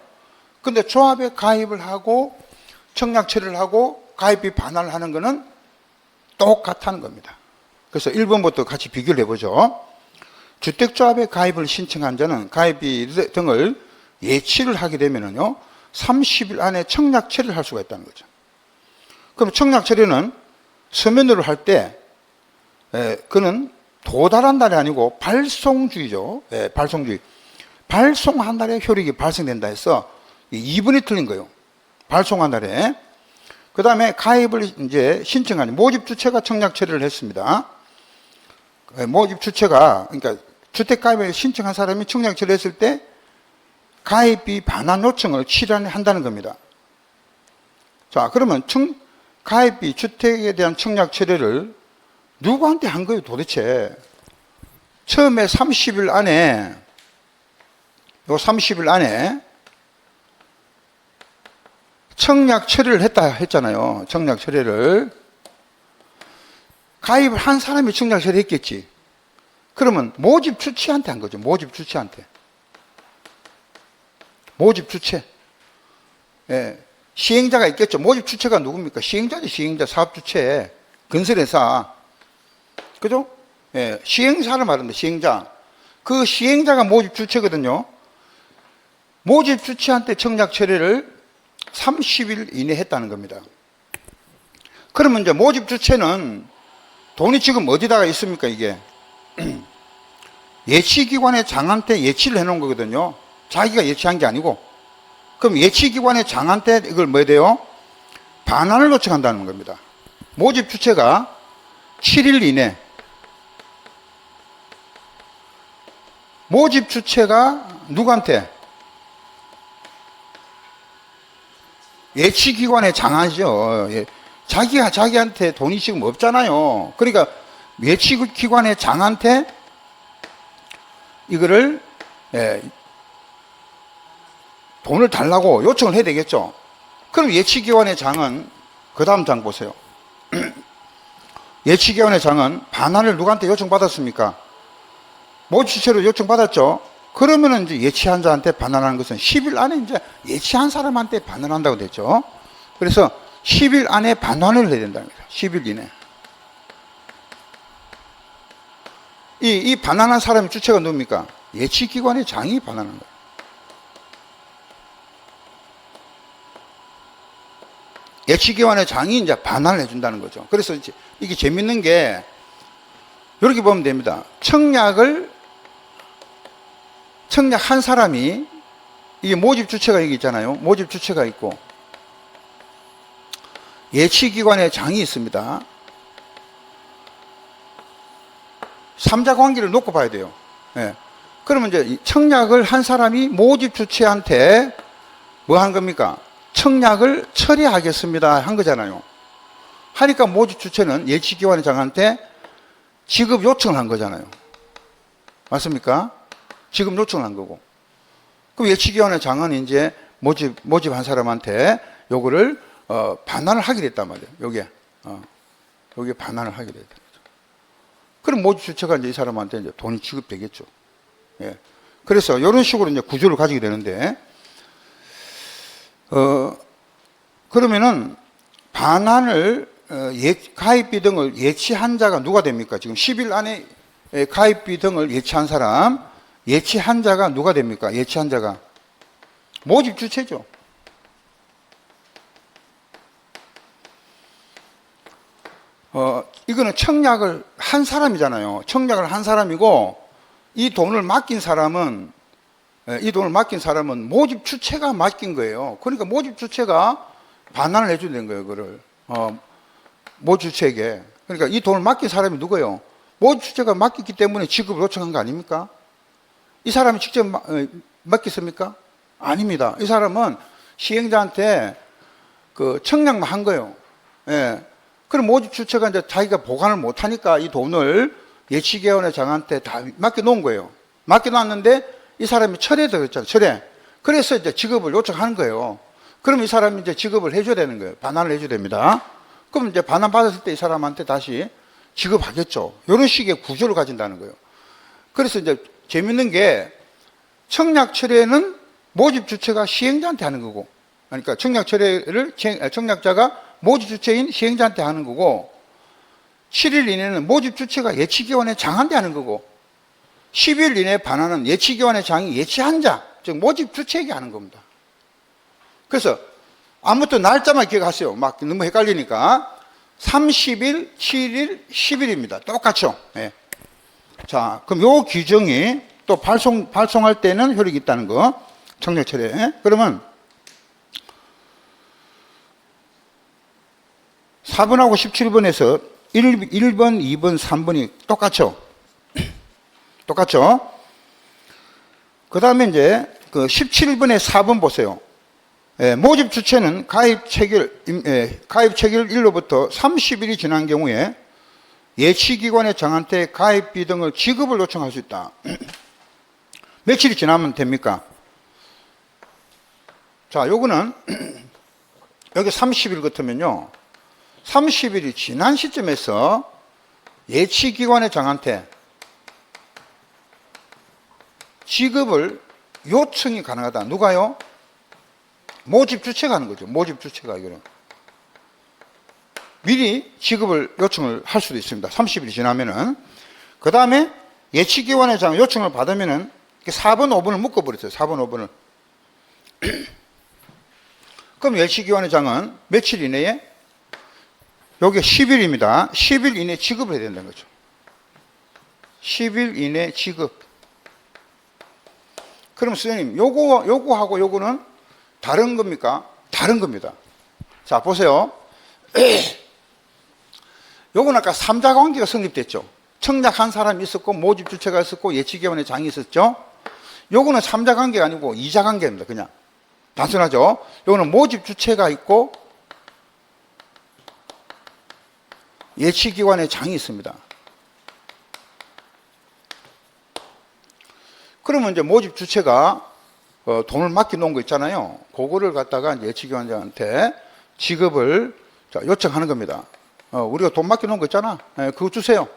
근데 조합에 가입을 하고 청약 처리를 하고 가입비 반환을 하는 거는 똑같다는 겁니다. 그래서 1번부터 같이 비교를 해보죠. 주택조합에 가입을 신청한 자는 가입비 등을 예치를 하게 되면은요, 30일 안에 청약 처리를 할 수가 있다는 거죠. 그럼 청약 처리는 서면으로 할 때, 그는 도달한 날이 아니고 발송주의죠. 발송주의. 발송한 날에 효력이 발생된다 해서 2번이 틀린 거예요. 발송한 날에. 그 다음에 가입을 이제 신청한 모집 주체가 청약 처리를 했습니다. 모집 주체가, 그러니까 주택 가입을 신청한 사람이 청약 처리를 했을 때 가입비 반환 요청을 7일 안에 한다는 겁니다. 자, 그러면 가입비 주택에 대한 청약 처리를 누구한테 한 거예요, 도대체? 처음에 30일 안에, 요 30일 안에 청약 처리를 했다 했잖아요. 청약 처리를. 가입을 한 사람이 청약 처리했겠지. 그러면 모집 주체한테 한 거죠. 모집 주체한테. 모집 주체. 시행자가 있겠죠. 모집 주체가 누굽니까? 시행자지, 시행자. 사업 주체. 건설회사. 그죠? 시행사를 말합니다. 시행자. 그 시행자가 모집 주체거든요. 모집 주체한테 청약 처리를 30일 이내 했다는 겁니다. 그러면 이제 모집 주체는 돈이 지금 어디다가 있습니까, 이게? 예치기관의 장한테 예치를 해놓은 거거든요. 자기가 예치한 게 아니고. 그럼 예치기관의 장한테 이걸 뭐 해야 돼요? 반환을 요청한다는 겁니다. 모집 주체가 7일 이내. 모집 주체가 누구한테? 예치기관의 장하죠. 자기가 자기한테 돈이 지금 없잖아요. 그러니까 예치기관의 장한테 이거를 돈을 달라고 요청을 해야 되겠죠. 그럼 예치기관의 장은 그 다음 장 보세요. 예치기관의 장은 반환을 누구한테 요청받았습니까? 모집주체로 요청받았죠. 그러면은 이제 예치한 자한테 반환하는 것은 10일 안에 이제 예치한 사람한테 반환한다고 됐죠. 그래서 10일 안에 반환을 해야 된다는 거죠. 10일 이내. 이 반환한 사람의 주체가 누굽니까? 예치기관의 장이 반환한 거예요. 예치기관의 장이 이제 반환을 해준다는 거죠. 그래서 이제 이게 재밌는 게 이렇게 보면 됩니다. 청약한 사람이 이게 모집 주체가 여기 있잖아요. 모집 주체가 있고 예치기관의 장이 있습니다. 3자 관계를 놓고 봐야 돼요. 예. 그러면 이제 청약을 한 사람이 모집 주체한테 뭐 한 겁니까? 청약을 처리하겠습니다 한 거잖아요. 하니까 모집 주체는 예치기관의 장한테 지급 요청을 한 거잖아요. 맞습니까? 지급 요청을 한 거고. 그럼 예치기관의 장은 이제 모집한 사람한테 요거를 반환을 하게 됐단 말이에요. 여기에 반환을 하게 됐다. 그럼 모집 주체가 이제 이 사람한테 이제 돈이 지급되겠죠. 예. 그래서 이런 식으로 이제 구조를 가지게 되는데, 그러면은 반환을 가입비 등을 예치한 자가 누가 됩니까? 지금 10일 안에 가입비 등을 예치한 사람, 예치한 자가 누가 됩니까? 예치한 자가 모집 주체죠. 이거는 청약을 한 사람이잖아요. 청약을 한 사람이고, 이 돈을 맡긴 사람은 모집 주체가 맡긴 거예요. 그러니까 모집 주체가 반환을 해줘야 되는 거예요, 그거를. 모집 주체에게. 그러니까 이 돈을 맡긴 사람이 누구예요? 모집 주체가 맡겼기 때문에 지급을 요청한 거 아닙니까? 이 사람이 직접 맡겼습니까? 아닙니다. 이 사람은 시행자한테 그 청약만 한 거예요. 예. 그럼 모집 주체가 이제 자기가 보관을 못 하니까 이 돈을 예치기관의 장한테 다 맡겨놓은 거예요. 맡겨놨는데 이 사람이 철회되었잖아요. 철회. 그래서 이제 지급을 요청하는 거예요. 그럼 이 사람이 이제 지급을 해줘야 되는 거예요. 반환을 해줘야 됩니다. 그럼 이제 반환 받았을 때 이 사람한테 다시 지급하겠죠. 이런 식의 구조를 가진다는 거예요. 그래서 이제 재밌는 게 청약 철회는 모집 주체가 시행자한테 하는 거고, 그러니까 청약 철회를 청약자가 모집 주체인 시행자한테 하는 거고, 7일 이내는 모집 주체가 예치기관의 장한테 하는 거고, 10일 이내 반환은 예치기관의 장이 예치한 자, 즉 모집 주체에게 하는 겁니다. 그래서 아무튼 날짜만 기억하세요. 막 너무 헷갈리니까 30일, 7일, 10일입니다. 똑같죠. 네. 자, 그럼 요 규정이 또 발송할 때는 효력이 있다는 거. 청약 철회. 그러면 4번하고 17번에서 1번, 2번, 3번이 똑같죠. 똑같죠. 그 다음에 이제 그 17번에 4번 보세요. 예, 모집 주체는 가입 체결 일로부터 30일이 지난 경우에 예치기관의 장한테 가입비 등을 지급을 요청할 수 있다. 며칠이 지나면 됩니까? 자, 요거는 여기 30일 같으면요, 30일이 지난 시점에서 예치기관의 장한테 지급을 요청이 가능하다. 누가요? 모집 주체가 하는 거죠. 모집 주체가 이거는 미리 지급을 요청을 할 수도 있습니다. 30일이 지나면은. 그 다음에 예치기관의 장 요청을 받으면은 4번, 5번을 묶어버렸어요. 4번, 5번을. 그럼 예치기관의 장은 며칠 이내에? 요게 10일입니다. 10일 이내 지급을 해야 된다는 거죠. 10일 이내 지급. 그럼 선생님, 요거하고 요거는 다른 겁니까? 다른 겁니다. 자, 보세요. 요건 아까 3자 관계가 성립됐죠. 청약한 사람이 있었고, 모집 주체가 있었고, 예치기관의 장이 있었죠. 요거는 3자 관계가 아니고 2자 관계입니다. 그냥. 단순하죠. 요거는 모집 주체가 있고, 예치기관의 장이 있습니다. 그러면 이제 모집 주체가 돈을 맡겨놓은 거 있잖아요. 그거를 갖다가 이제 예치기관장한테 지급을 요청하는 겁니다. 우리가 돈 맡겨놓은 거 있잖아. 그거 주세요.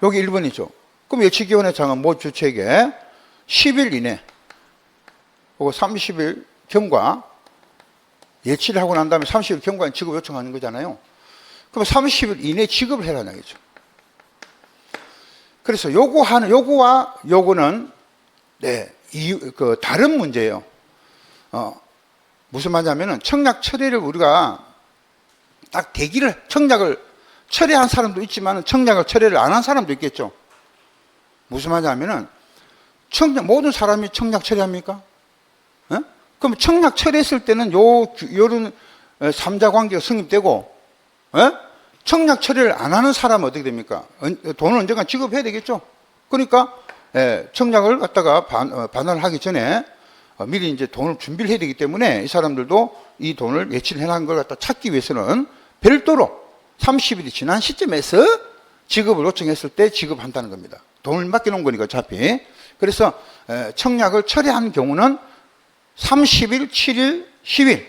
여기 1번이죠. 그럼 예치기관의 장은 모집 주체에게 10일 이내, 그리고 30일 경과, 예치를 하고 난 다음에 30일 경과에 지급 요청하는 거잖아요. 그럼 30일 이내 지급을 해라는 얘기죠. 그래서 요거와 요거는 다른 문제예요. 무슨 말이냐면은 청약 철회를 우리가 딱 청약을 철회한 사람도 있지만 청약을 철회를 안 한 사람도 있겠죠. 무슨 말이냐면은 모든 사람이 청약 철회합니까? 어? 그럼 청약 처리했을 때는 요런 삼자 관계가 성립되고, 어? 청약 처리를 안 하는 사람은 어떻게 됩니까? 돈을 언젠가 지급해야 되겠죠. 그러니까 청약을 갖다가 반환을 하기 전에 미리 이제 돈을 준비를 해야 되기 때문에 이 사람들도 이 돈을 예치를 해놓은 걸 갖다 찾기 위해서는 별도로 30일이 지난 시점에서 지급을 요청했을 때 지급한다는 겁니다. 돈을 맡겨놓은 거니까 어차피. 그래서 청약을 처리한 경우는 30일, 7일, 10일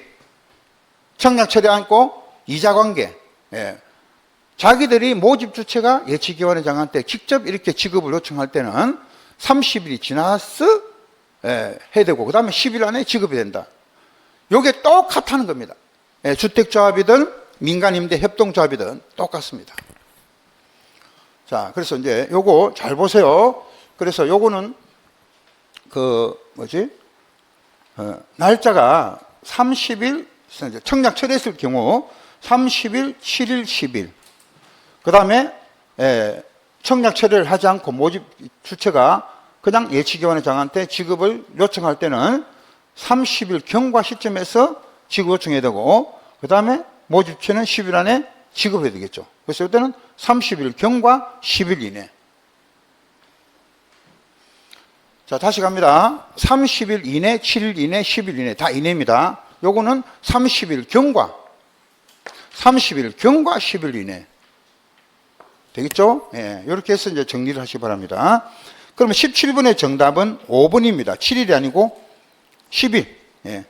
청약 처리 않고 이자관계, 자기들이 모집 주체가 예치기관의 장한테 직접 이렇게 지급을 요청할 때는 30일이 지나서 해야 되고 그 다음에 10일 안에 지급이 된다. 요게 똑같다는 겁니다. 주택조합이든 민간임대 협동조합이든 똑같습니다. 자, 그래서 이제 요거 잘 보세요. 그래서 요거는 날짜가 30일 청약 처리했을 경우 30일, 7일, 10일. 그 다음에 청약 처리를 하지 않고 모집 주체가 그냥 예치기관의 장한테 지급을 요청할 때는 30일 경과 시점에서 지급 요청해야 되고 그 다음에 모집 주체는 10일 안에 지급해야 되겠죠. 그래서 이때는 30일 경과 10일 이내. 자, 다시 갑니다. 30일 이내, 7일 이내, 10일 이내 다 이내입니다. 요거는 30일 경과 10일 이내. 되겠죠? 예, 이렇게 해서 이제 정리를 하시기 바랍니다. 그러면 17번의 정답은 5번입니다. 7일이 아니고 10일. 예,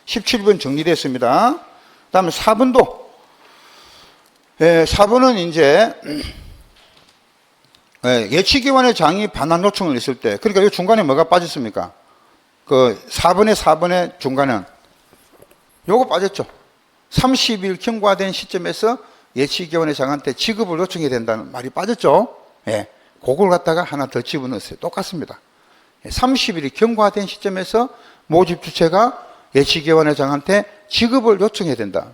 17번 정리됐습니다. 그 다음에 4번도. 4번은 이제, 예치기관의 장이 반환 요청을 했을 때, 그러니까 이 중간에 뭐가 빠졌습니까? 그 4번의 중간은 요거 빠졌죠. 30일 경과된 시점에서 예치기관의 장한테 지급을 요청해야 된다는 말이 빠졌죠. 예. 그걸 갖다가 하나 더 집어넣었어요. 똑같습니다. 30일이 경과된 시점에서 모집 주체가 예치기관의 장한테 지급을 요청해야 된다.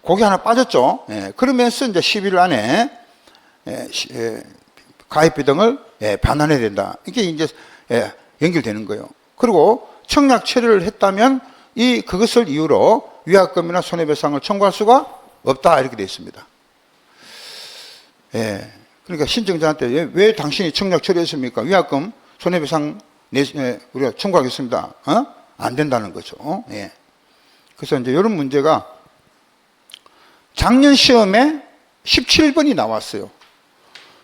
그게 하나 빠졌죠. 예. 그러면서 이제 10일 안에 가입비 등을 반환해야 된다. 이게 이제 연결되는 거예요. 그리고 청약 처리를 했다면 그것을 이유로 위약금이나 손해배상을 청구할 수가 없다 이렇게 되어 있습니다. 예. 그러니까 신청자한테 왜 당신이 청약 처리했습니까? 위약금, 손해배상 우리가 청구하겠습니다. 안 된다는 거죠. 예. 그래서 이제 이런 문제가 작년 시험에 17번이 나왔어요.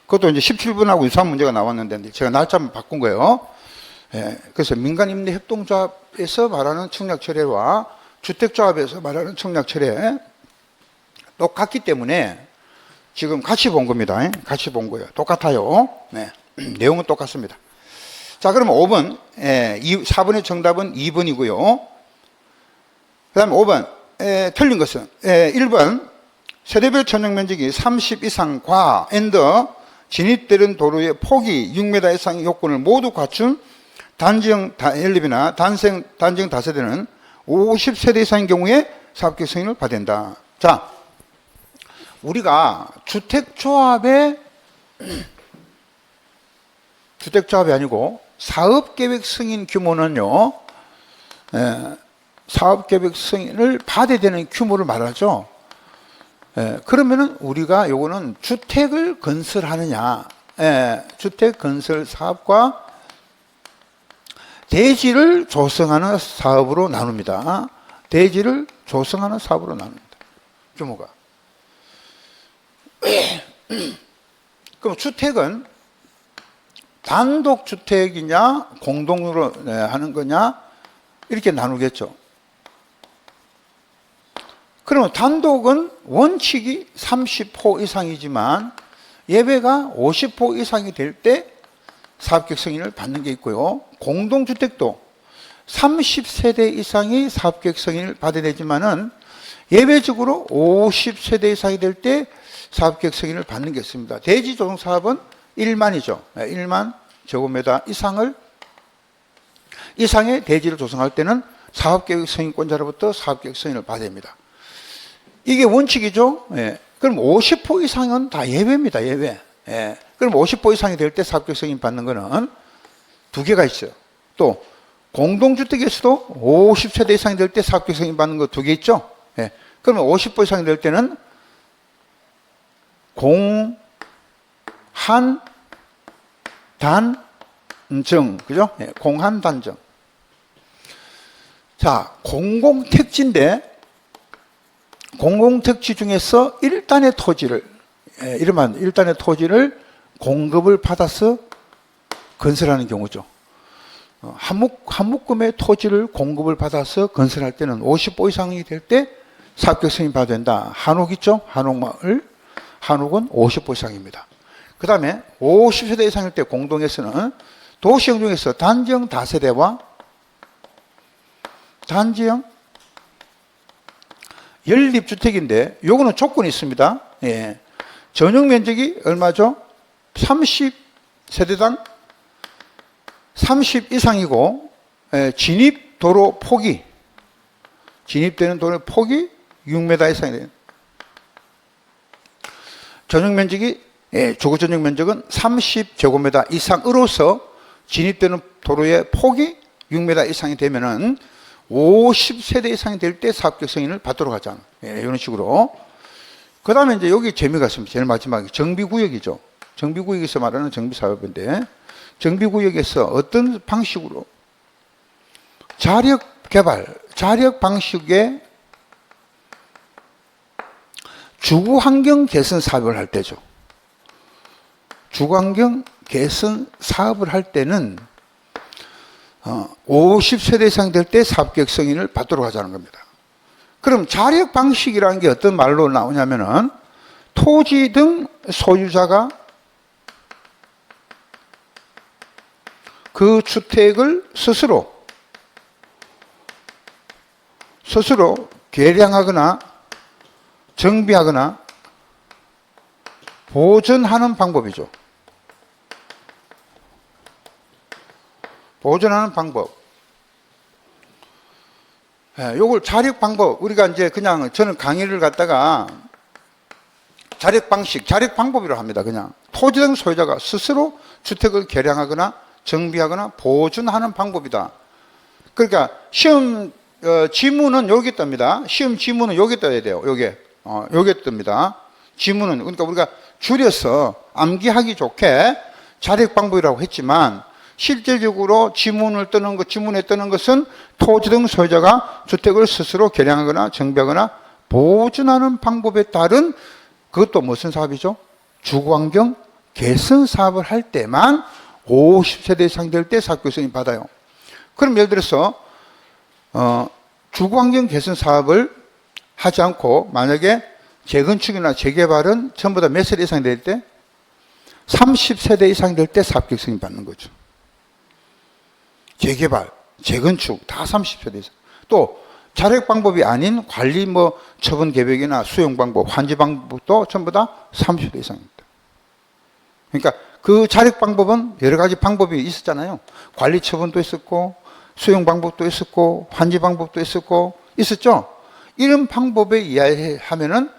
그것도 이제 17번하고 유사한 문제가 나왔는데 제가 날짜만 바꾼 거예요. 예. 그래서 민간임대협동조합에서 말하는 청약 처리와 주택조합에서 말하는 청약 처리 똑같기 때문에 지금 같이 본 겁니다. 같이 본 거예요. 똑같아요. 네. 내용은 똑같습니다. 자, 그러면 5번, 4번의 정답은 2번이고요. 그 다음에 5번, 틀린 것은 1번, 세대별 전용 면적이 30 이상 과 앤더 진입되는 도로의 폭이 6m 이상의 요건을 모두 갖춘 단지형 연립이나 단지형 다세대는 50세대 이상인 경우에 사업계획 승인을 받는다. 자, 우리가 주택조합이 아니고 사업계획 승인 규모는요, 사업계획 승인을 받아야 되는 규모를 말하죠. 그러면은 우리가 요거는 주택을 건설하느냐, 주택 건설 사업과 대지를 조성하는 사업으로 나눕니다. 대지를 조성하는 사업으로 나눕니다. 규모가. 그럼 주택은 단독주택이냐 공동으로 하는 거냐 이렇게 나누겠죠. 그러면 단독은 원칙이 30호 이상이지만 예외가 50호 이상이 될 때 사업계획 승인을 받는 게 있고요. 공동주택도 30세대 이상이 사업계획 승인을 받아야 되지만은 예외적으로 50세대 이상이 될 때 사업계획 승인을 받는 게 있습니다. 대지 조성 사업은 1만이죠. 1만 제곱미터 이상의 대지를 조성할 때는 사업계획 승인권자로부터 사업계획 승인을 받아야 합니다. 이게 원칙이죠. 그럼 50호 이상은 다 예외입니다. 예외. 그럼 50호 이상이 될 때 사업계획 승인 받는 거는 두 개가 있어요. 또 공동주택에서도 50세대 이상이 될 때 사업계획 승인 받는 거 두 개 있죠. 예. 그러면 50호 이상이 될 때는 공한 단정, 그죠? 예. 공한 단정. 자, 공공택지인데 공공택지 중에서 1단의 토지를, 예, 이러면 1단의 토지를 공급을 받아서 건설하는 경우죠. 한 묶음의 토지를 공급을 받아서 건설할 때는 55 이상이 될 때 사업계획 승인 받아야 된다. 한옥 있죠? 한옥마을. 한옥은 55 이상입니다. 그 다음에 50세대 이상일 때 공동에서는 도시형 중에서 단지형 다세대와 단지형 연립주택인데 요거는 조건이 있습니다. 예. 전용 면적이 얼마죠? 30세대당 30 이상이고, 예, 진입도로 폭이, 진입되는 도로 폭이 6m 이상이 돼요. 전용 면적이, 예, 주거 전용 면적은 30제곱미터 이상으로서 진입되는 도로의 폭이 6m 이상이 되면은 50세대 이상이 될 때 사업계획 승인을 받도록 하잖아. 예, 이런 식으로. 그 다음에 이제 여기 재미가 있습니다. 제일 마지막에 정비구역이죠. 정비구역에서 말하는 정비사업인데, 정비구역에서 어떤 방식으로 자력 개발, 자력 방식의 주거환경 개선 사업을 할 때죠. 주거환경 개선 사업을 할 때는 50세대 이상 될 때 사업계획 승인을 받도록 하자는 겁니다. 그럼 자력 방식이라는 게 어떤 말로 나오냐면은 토지 등 소유자가 그 주택을 스스로 개량하거나 정비하거나 보존하는 방법이죠. 보존하는 방법. 예, 요걸 자력 방법. 우리가 이제 그냥 저는 강의를 갖다가 자력 방식, 자력 방법이라고 합니다. 그냥 토지 등 소유자가 스스로 주택을 개량하거나 정비하거나 보존하는 방법이다. 그러니까 시험 지문은 여기 뜹니다. 시험 지문은 여기 떠야 돼요. 여기 뜹니다. 지문은 그러니까 우리가 줄여서 암기하기 좋게 자력 방법이라고 했지만 실제적으로 지문에 뜨는 것은 토지 등 소유자가 주택을 스스로 개량하거나 정비하거나 보존하는 방법에 따른 그것도 무슨 사업이죠? 주거환경 개선 사업을 할 때만 50세대 이상 될 때 사업계획 승인 받아요. 그럼 예를 들어서 주거환경 개선 사업을 하지 않고 만약에 재건축이나 재개발은 전부 다 몇 세대 이상 될 때? 30세대 이상 될 때 사업계획 승인 받는 거죠. 재개발, 재건축 다 30세대 이상. 또 자력 방법이 아닌 관리 처분 계획이나 수용 방법, 환지 방법도 전부 다 30대 이상입니다. 그러니까 그 자력 방법은 여러 가지 방법이 있었잖아요. 관리 처분도 있었고, 수용 방법도 있었고, 환지 방법도 있었죠. 이런 방법에 이해하면은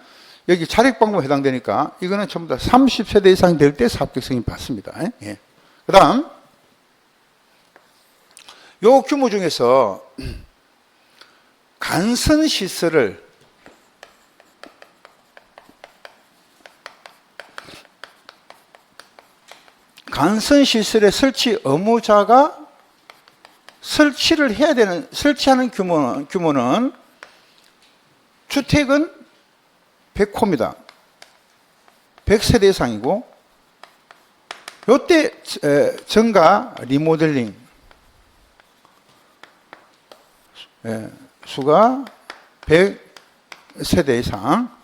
여기 자력 방법에 해당되니까 이거는 전부 다 30세대 이상 될 때 사업계획 승인 받습니다. 예. 그 다음, 요 규모 중에서 간선시설을 간선시설의 설치 의무자가 설치하는 규모는 주택은 100호입니다. 100세대 이상이고, 요때 증가 리모델링 수가 100세대 이상.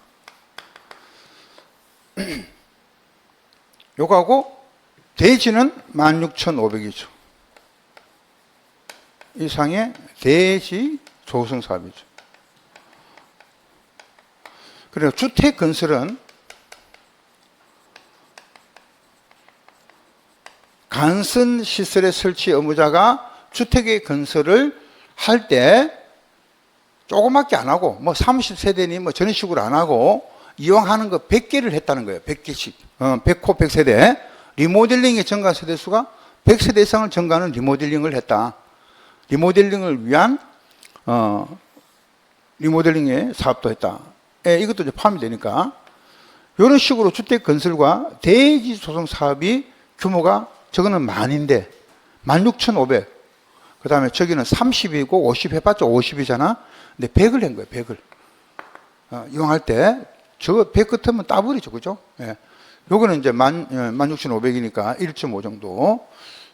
요거하고 대지는 16,500이죠. 이상의 대지 조성 사업이죠. 그래서 주택 건설은 간선 시설의 설치 의무자가 주택의 건설을 할 때 조그맣게 안 하고 30세대니 저런 식으로 안 하고 이왕 하는 거 100개를 했다는 거예요. 100개씩. 100호 100세대. 리모델링의 증가 세대 수가 100세대 이상을 증가하는 리모델링을 했다. 리모델링을 위한 리모델링의 사업도 했다. 예, 이것도 이제 포함이 되니까 이런 식으로 주택 건설과 대지 조성 사업이 규모가 저거는 만인데 16,500. 그 다음에 저기는 30이고 50 해봤자 50이잖아. 근데 100을 한 거예요. 100을. 이용할 때 저거 100 끝으면 따버리죠. 그죠? 예. 요거는 이제 16,500이니까 1.5 정도.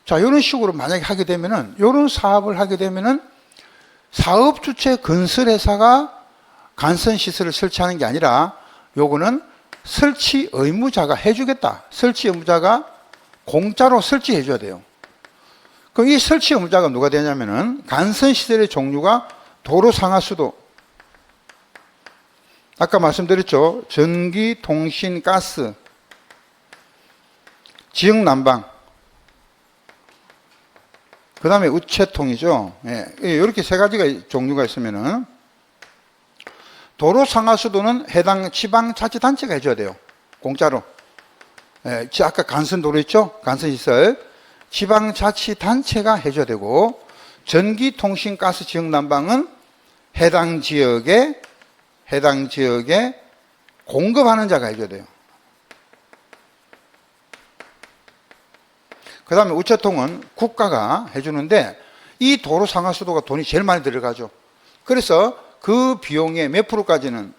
자, 이런 식으로 만약에 하게 되면은, 이런 사업을 하게 되면은 사업 주체 건설회사가 간선시설을 설치하는 게 아니라 요거는 설치 의무자가 해주겠다. 설치 의무자가 공짜로 설치해 줘야 돼요. 그럼 이 설치 의무자가 누가 되냐면은 간선시설의 종류가 도로 상하수도, 아까 말씀드렸죠. 전기, 통신, 가스, 지역 난방, 그 다음에 우체통이죠. 예, 이렇게 세 가지가 종류가 있으면은 도로 상하수도는 해당 지방자치단체가 해줘야 돼요. 공짜로. 예, 아까 간선도로 있죠? 간선시설. 지방자치단체가 해줘야 되고, 전기, 통신, 가스, 지역 난방은 해당 지역에 공급하는 자가 해줘야 돼요. 그 다음에 우체통은 국가가 해주는데 이 도로 상하수도가 돈이 제일 많이 들어가죠. 그래서 그 비용의 몇 프로까지는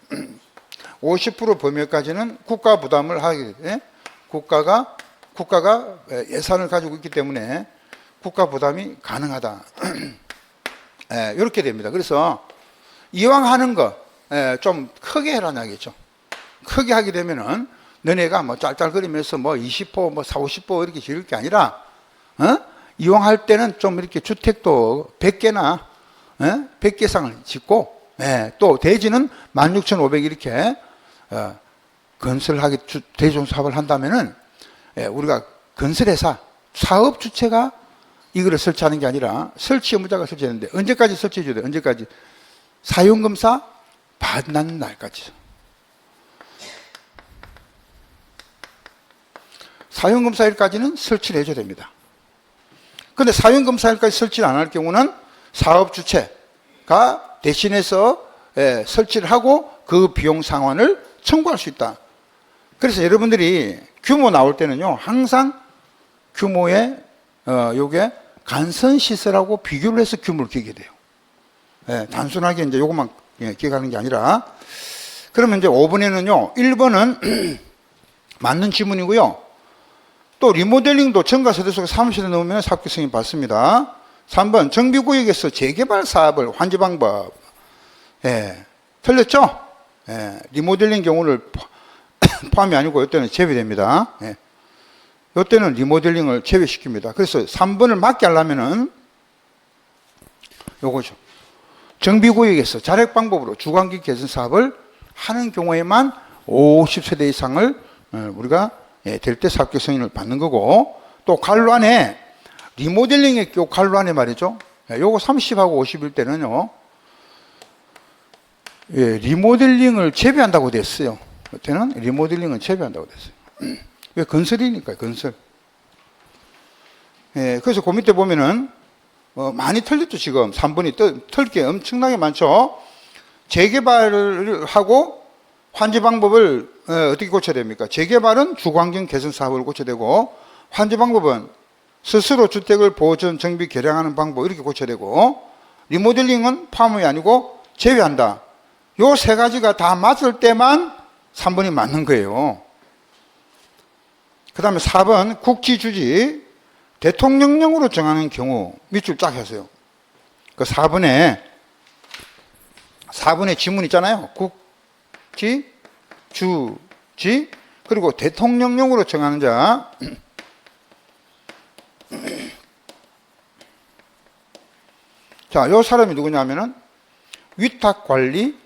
50% 범위까지는 국가 부담을 하게 돼. 국가가 예산을 가지고 있기 때문에 국가 부담이 가능하다. 예, 이렇게 됩니다. 그래서 이왕 하는 거 좀 크게 해라는 얘기죠. 크게 하게 되면은 너네가 뭐 짤짤거리면서 뭐 20호, 뭐 40, 50호 이렇게 지을 게 아니라, 이왕 할 때는 좀 이렇게 주택도 100개나, 100개 이상을 짓고, 또 대지는 16,500 이렇게, 건설하게 대중 사업을 한다면은, 우리가 건설회사, 사업 주체가 이거를 설치하는 게 아니라 설치 의무자가 설치하는데 언제까지 설치해줘야 돼요? 언제까지? 사용검사 받는 날까지. 사용검사일까지는 설치를 해줘야 됩니다. 그런데 사용검사일까지 설치를 안 할 경우는 사업주체가 대신해서 설치를 하고 그 비용 상환을 청구할 수 있다. 그래서 여러분들이 규모 나올 때는요, 항상 규모에 요게 간선시설하고 비교를 해서 규모를 기억해야 돼요. 단순하게 이제 요것만 기억하는 게 아니라. 그러면 이제 5번에는요, 1번은 맞는 지문이고요. 또 리모델링도 정가세대수가 사무실에 넣으면 사업계승이 받습니다. 3번 정비구역에서 재개발 사업을 환지 방법. 틀렸죠? 리모델링 경우를 포함이 아니고 이때는 제외됩니다. 이때는 리모델링을 제외시킵니다. 그래서 3번을 맞게 하려면은 요거죠. 정비구역에서 자력 방법으로 주관기 개선 사업을 하는 경우에만 50세대 이상을 우리가 될 때 사업계 승인을 받는 거고, 또 관로안에 리모델링의 요 관로안에 말이죠. 요거 30하고 50일 때는요, 리모델링을 제외한다고 됐어요. 그때는 리모델링을 제외한다고 됐어요. 왜? 건설이니까요, 건설. 그래서 그 밑에 보면은 많이 틀렸죠. 지금 3번이 틀 게 엄청나게 많죠. 재개발을 하고 환지 방법을 어떻게 고쳐야 됩니까? 재개발은 주거환경 개선 사업을 고쳐야 되고, 환지 방법은 스스로 주택을 보존, 정비, 개량하는 방법 이렇게 고쳐야 되고, 리모델링은 포함이 아니고 제외한다. 요 세 가지가 다 맞을 때만 3번이 맞는 거예요. 그 다음에 4번 국지주지 대통령령으로 정하는 경우 밑줄 쫙 하세요. 그 4번에 지문 있잖아요. 국지, 주지, 그리고 대통령령으로 정하는 자. 자, 요 사람이 누구냐면은 위탁관리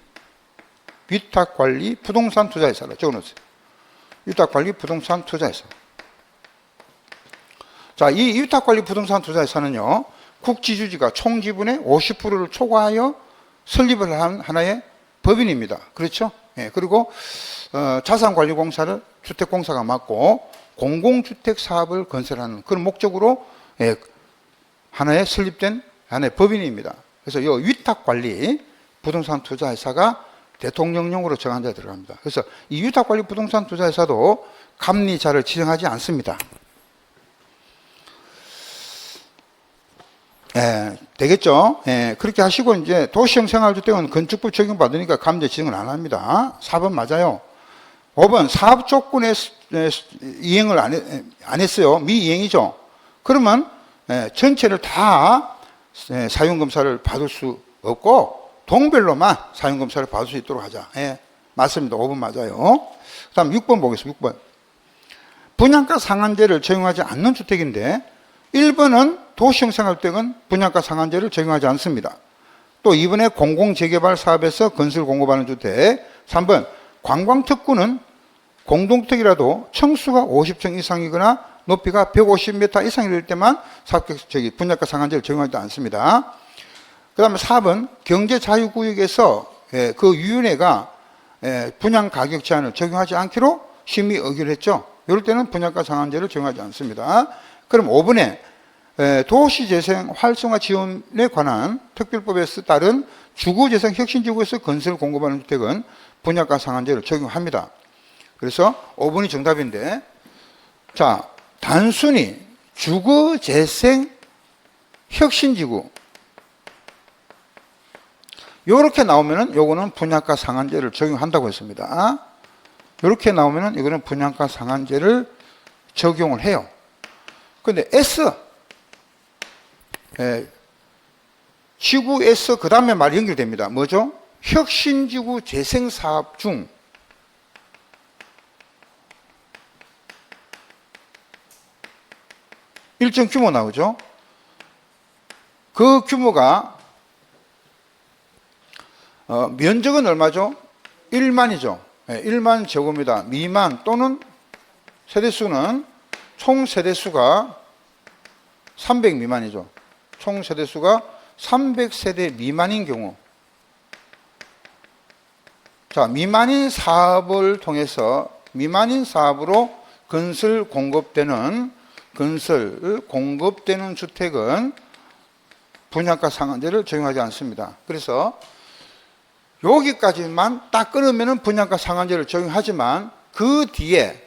부동산 투자회사라 적어놓으세요. 위탁관리 부동산 투자회사. 자, 이 위탁관리 부동산 투자회사는요, 국지주지가 총 지분의 50%를 초과하여 설립을 한 하나의 법인입니다. 그렇죠? 그리고 자산관리공사를 주택공사가 맡고 공공주택 사업을 건설하는 그런 목적으로 예, 하나의 설립된 하나의 법인입니다. 그래서 이 위탁관리 부동산 투자회사가 대통령령으로 정한 데 들어갑니다. 그래서 이 위탁관리 부동산 투자회사도 감리자를 지정하지 않습니다. 예, 되겠죠? 예, 그렇게 하시고 이제 도시형 생활주택은 건축법 적용받으니까 감리 지정을 안 합니다. 4번 맞아요. 5번 사업 조건에 이행을 안 했어요. 미이행이죠. 그러면 전체를 다 사용검사를 받을 수 없고 동별로만 사용검사를 받을 수 있도록 하자. 예, 맞습니다. 5번 맞아요. 그 다음 6번 보겠습니다. 6번. 분양가 상한제를 적용하지 않는 주택인데 1번은 도시형 생활주택은 분양가 상한제를 적용하지 않습니다. 또 2번에 공공재개발 사업에서 건설 공급하는 주택. 3번 관광특구는 공동주택이라도 층수가 50층 이상이거나 높이가 150m 이상이 될 때만 분양가 상한제를 적용하지 않습니다. 그 다음에 4번 경제자유구역에서 그 위원회가 분양가격 제한을 적용하지 않기로 심의 의결을 했죠. 이럴 때는 분양가 상한제를 적용하지 않습니다. 그럼 5번에 도시재생 활성화 지원에 관한 특별법에 따른 주거재생 혁신지구에서 건설 공급하는 주택은 분양가 상한제를 적용합니다. 그래서 5번이 정답인데, 자, 단순히 주거재생 혁신지구 요렇게 나오면은 요거는 분양가 상한제를 적용한다고 했습니다. 요렇게 나오면은 이거는 분양가 상한제를 적용을 해요. 근데 S 지구에서 그 다음에 말이 연결됩니다. 뭐죠? 혁신지구 재생사업 중 일정 규모 나오죠? 그 규모가 면적은 얼마죠? 1만이죠. 1만 제곱미터 미만 또는 세대수는 총 세대수가 300 미만이죠. 총 세대수가 300세대 미만인 경우, 자, 미만인 사업을 통해서 미만인 사업으로 건설 공급되는 주택은 분양가 상한제를 적용하지 않습니다. 그래서 여기까지만 딱 끊으면은 분양가 상한제를 적용하지만 그 뒤에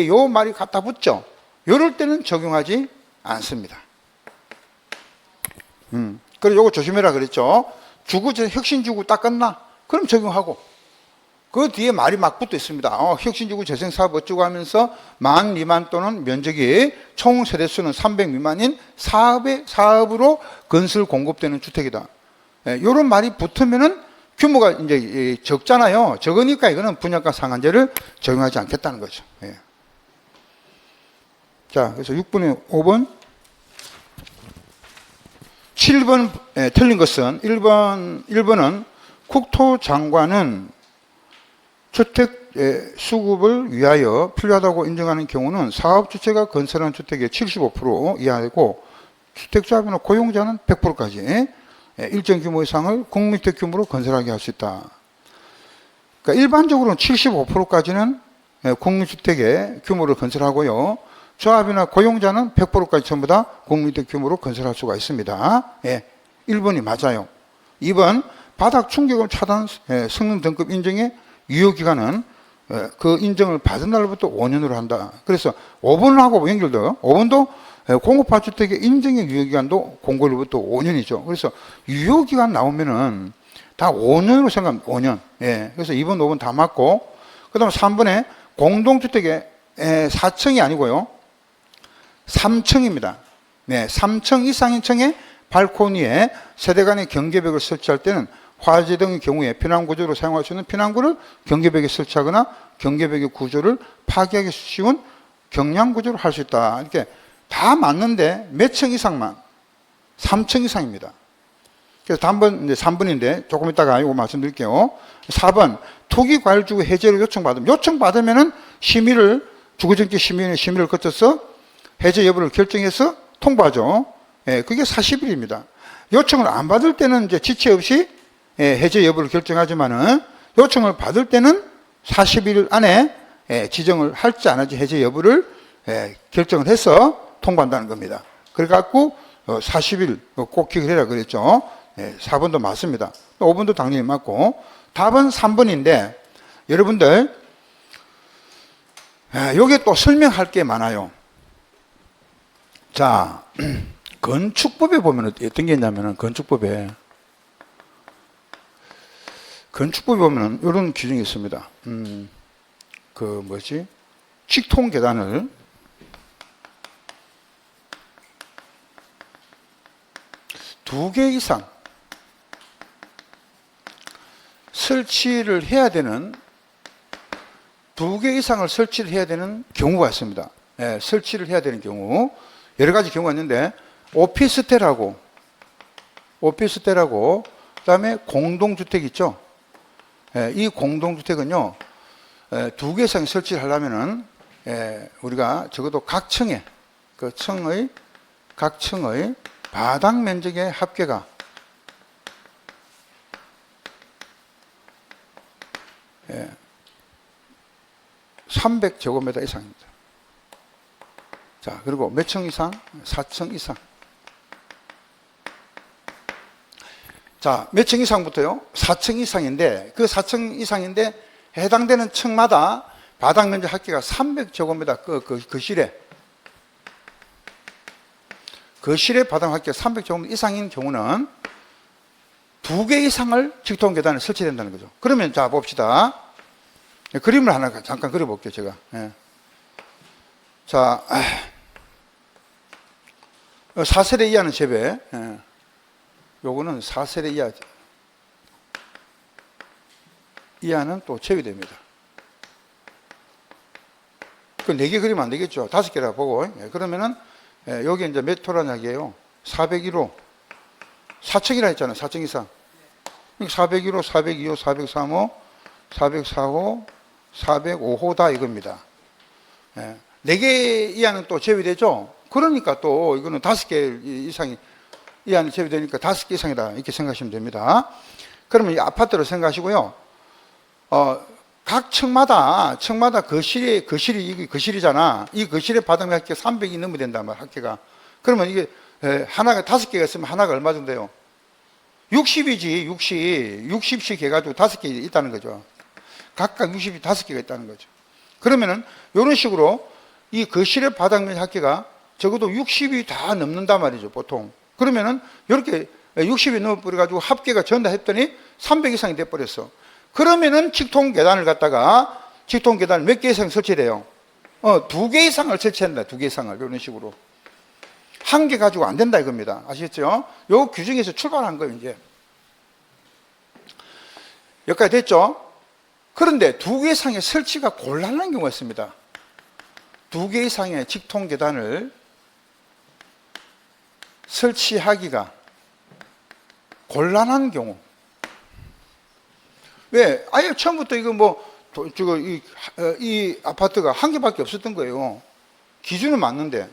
요 말이 갖다 붙죠. 이럴 때는 적용하지 않습니다. 그래서 요거 조심해라 그랬죠. 주거재 혁신지구 딱 끝나? 그럼 적용하고. 그 뒤에 말이 막 붙어 있습니다. 혁신지구 재생사업 어쩌고 하면서 만 미만 또는 면적이 총 세대수는 300 미만인 사업으로 건설 공급되는 주택이다. 요런 말이 붙으면은 규모가 이제 적잖아요. 적으니까 이거는 분양가 상한제를 적용하지 않겠다는 거죠. 예. 자, 그래서 6번에 5번. 7번, 틀린 것은 1번은 국토장관은 주택 수급을 위하여 필요하다고 인정하는 경우는 사업주체가 건설한 주택의 75% 이하이고 주택조합이나 고용자는 100%까지 일정 규모 이상을 국민주택 규모로 건설하게 할 수 있다. 그러니까 일반적으로는 75%까지는 국민주택의 규모를 건설하고요. 조합이나 고용자는 100%까지 전부 다 국민주택 규모로 건설할 수가 있습니다. 1번이 맞아요. 2번 바닥 충격을 차단 성능 등급 인정의 유효기간은 그 인정을 받은 날부터 5년으로 한다. 그래서 5번하고 연결돼요. 5번도 공업화 주택의 인정의 유효기간도 공고일부터 5년이죠. 그래서 유효기간 나오면은 다 5년으로 생각합니다. 5년. 그래서 2번, 5번 다 맞고, 그 다음 3번에 공동주택의 4층이 아니고요. 3층입니다. 3층 이상인 층에 발코니에 세대 간의 경계벽을 설치할 때는 화재 등의 경우에 피난구조로 사용할 수 있는 피난구를 경계벽에 설치하거나 경계벽의 구조를 파괴하기 쉬운 경량구조로 할 수 있다. 이렇게 다 맞는데 몇 층 이상만? 3층 이상입니다. 그래서 다음번 이제 3번인데 조금 이따가 이거 말씀드릴게요. 4번 투기과열주거 해제를 요청받으면은 주거정책 심의위원회 심의를 거쳐서 해제 여부를 결정해서 통보하죠. 그게 40일입니다. 요청을 안 받을 때는 이제 지체 없이 해제 여부를 결정하지만은 요청을 받을 때는 40일 안에 지정을 할지 안 할지 해제 여부를 결정을 해서 통보한다는 겁니다. 그래갖고 40일 꼭 기억해라 그랬죠. 4번도 맞습니다. 5번도 당연히 맞고 답은 3번인데 여러분들 여기에 또 설명할 게 많아요. 자, 건축법에 보면 어떤 게 있냐면은 건축법에 보면 이런 규정이 있습니다. 직통 계단을 두 개 이상 설치를 해야 되는 두 개 이상을 설치를 해야 되는 경우가 있습니다. 설치를 해야 되는 경우 여러 가지 경우가 있는데 오피스텔하고 그다음에 공동주택 있죠. 이 공동주택은요 두 개 이상 설치를 하려면은 우리가 적어도 각 층의 각 층의 바닥 면적의 합계가 300제곱미터 이상입니다. 자, 그리고 몇 층 이상? 4층 이상. 자, 몇 층 이상부터요? 4층 이상인데, 그 4층 이상인데 해당되는 층마다 바닥 면적 합계가 300제곱미터 거실의 바닥 합계가 300제곱미터 이상인 경우는 두 개 이상을 직통 계단을 설치해야 된다는 거죠. 그러면 자 봅시다. 그림을 하나 잠깐 그려볼게요, 제가. 자, 4세대 이하는 제외. 요거는 4세대 이하는 또 제외됩니다. 그 4개 그리면 안 되겠죠. 5개라 보고. 그러면은 여기 이제 몇 호라는 얘기예요? 401호. 4층이라 했잖아요. 4층 이상. 401호, 402호, 403호, 404호, 405호다 이겁니다. 4개 이하는 또 제외되죠. 그러니까 또 이거는 5개 이상이 이하는 제외되니까 5개 이상이다 이렇게 생각하시면 됩니다. 그러면 이 아파트로 생각하시고요. 각 층마다 거실이잖아. 이 거실의 바닥 합계 300이 넘어야 된단 말이야, 합계가. 그러면 이게 하나가 5개가 있으면 하나가 얼마 정도 돼요? 60이지, 60씩 해가지고 5개 있다는 거죠. 각각 60이 5개가 있다는 거죠. 그러면은 이런 식으로 이 거실의 바닥 합계가 적어도 60이 다 넘는단 말이죠, 보통. 그러면은 이렇게 60이 넘어버려가지고 합계가 전다 했더니 300 이상이 돼버렸어. 그러면은 직통 계단을 몇 개 이상 설치돼요? 2개 이상을 설치한다, 2개 이상을. 이런 식으로. 한 개 가지고 안 된다 이겁니다. 아시겠죠? 요 규정에서 출발한 거예요, 이제. 여기까지 됐죠? 그런데 2개 이상의 설치가 곤란한 경우가 있습니다. 2개 이상의 직통 계단을 설치하기가 곤란한 경우. 왜? 아예 처음부터 이 아파트가 한 개밖에 없었던 거예요. 기준은 맞는데.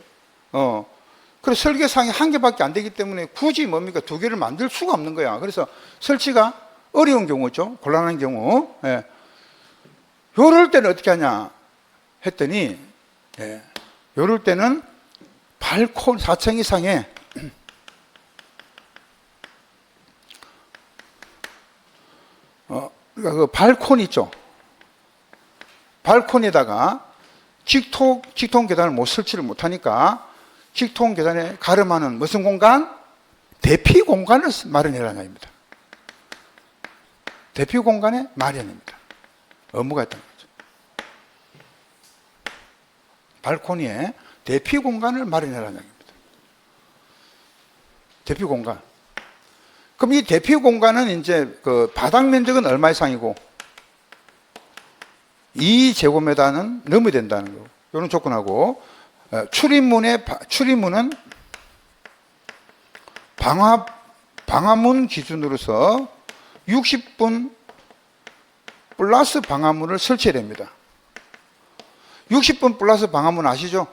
그래서 설계상이 한 개밖에 안 되기 때문에 굳이 2개를 만들 수가 없는 거야. 그래서 설치가 어려운 경우죠. 곤란한 경우. 요럴 때는 어떻게 하냐 했더니, 요럴 때는 발콘 4층 이상의 그 발콘 있죠. 발콘에다가 직통 계단을 설치를 못하니까 직통 계단에 가름하는 무슨 공간? 대피 공간을 마련해라는 겁니다. 대피 공간의 마련입니다. 의무가 있다는 거죠. 발코니에 대피 공간을 마련해라는 겁니다. 대피 공간. 그럼 이 대피 공간은 이제 그 바닥 면적은 얼마 이상이고 2제곱미터는 넘어야 된다는 거. 이런 조건하고 출입문은 방화문 기준으로서 60분 플러스 방화문을 설치해야 됩니다. 60분 플러스 방화문 아시죠?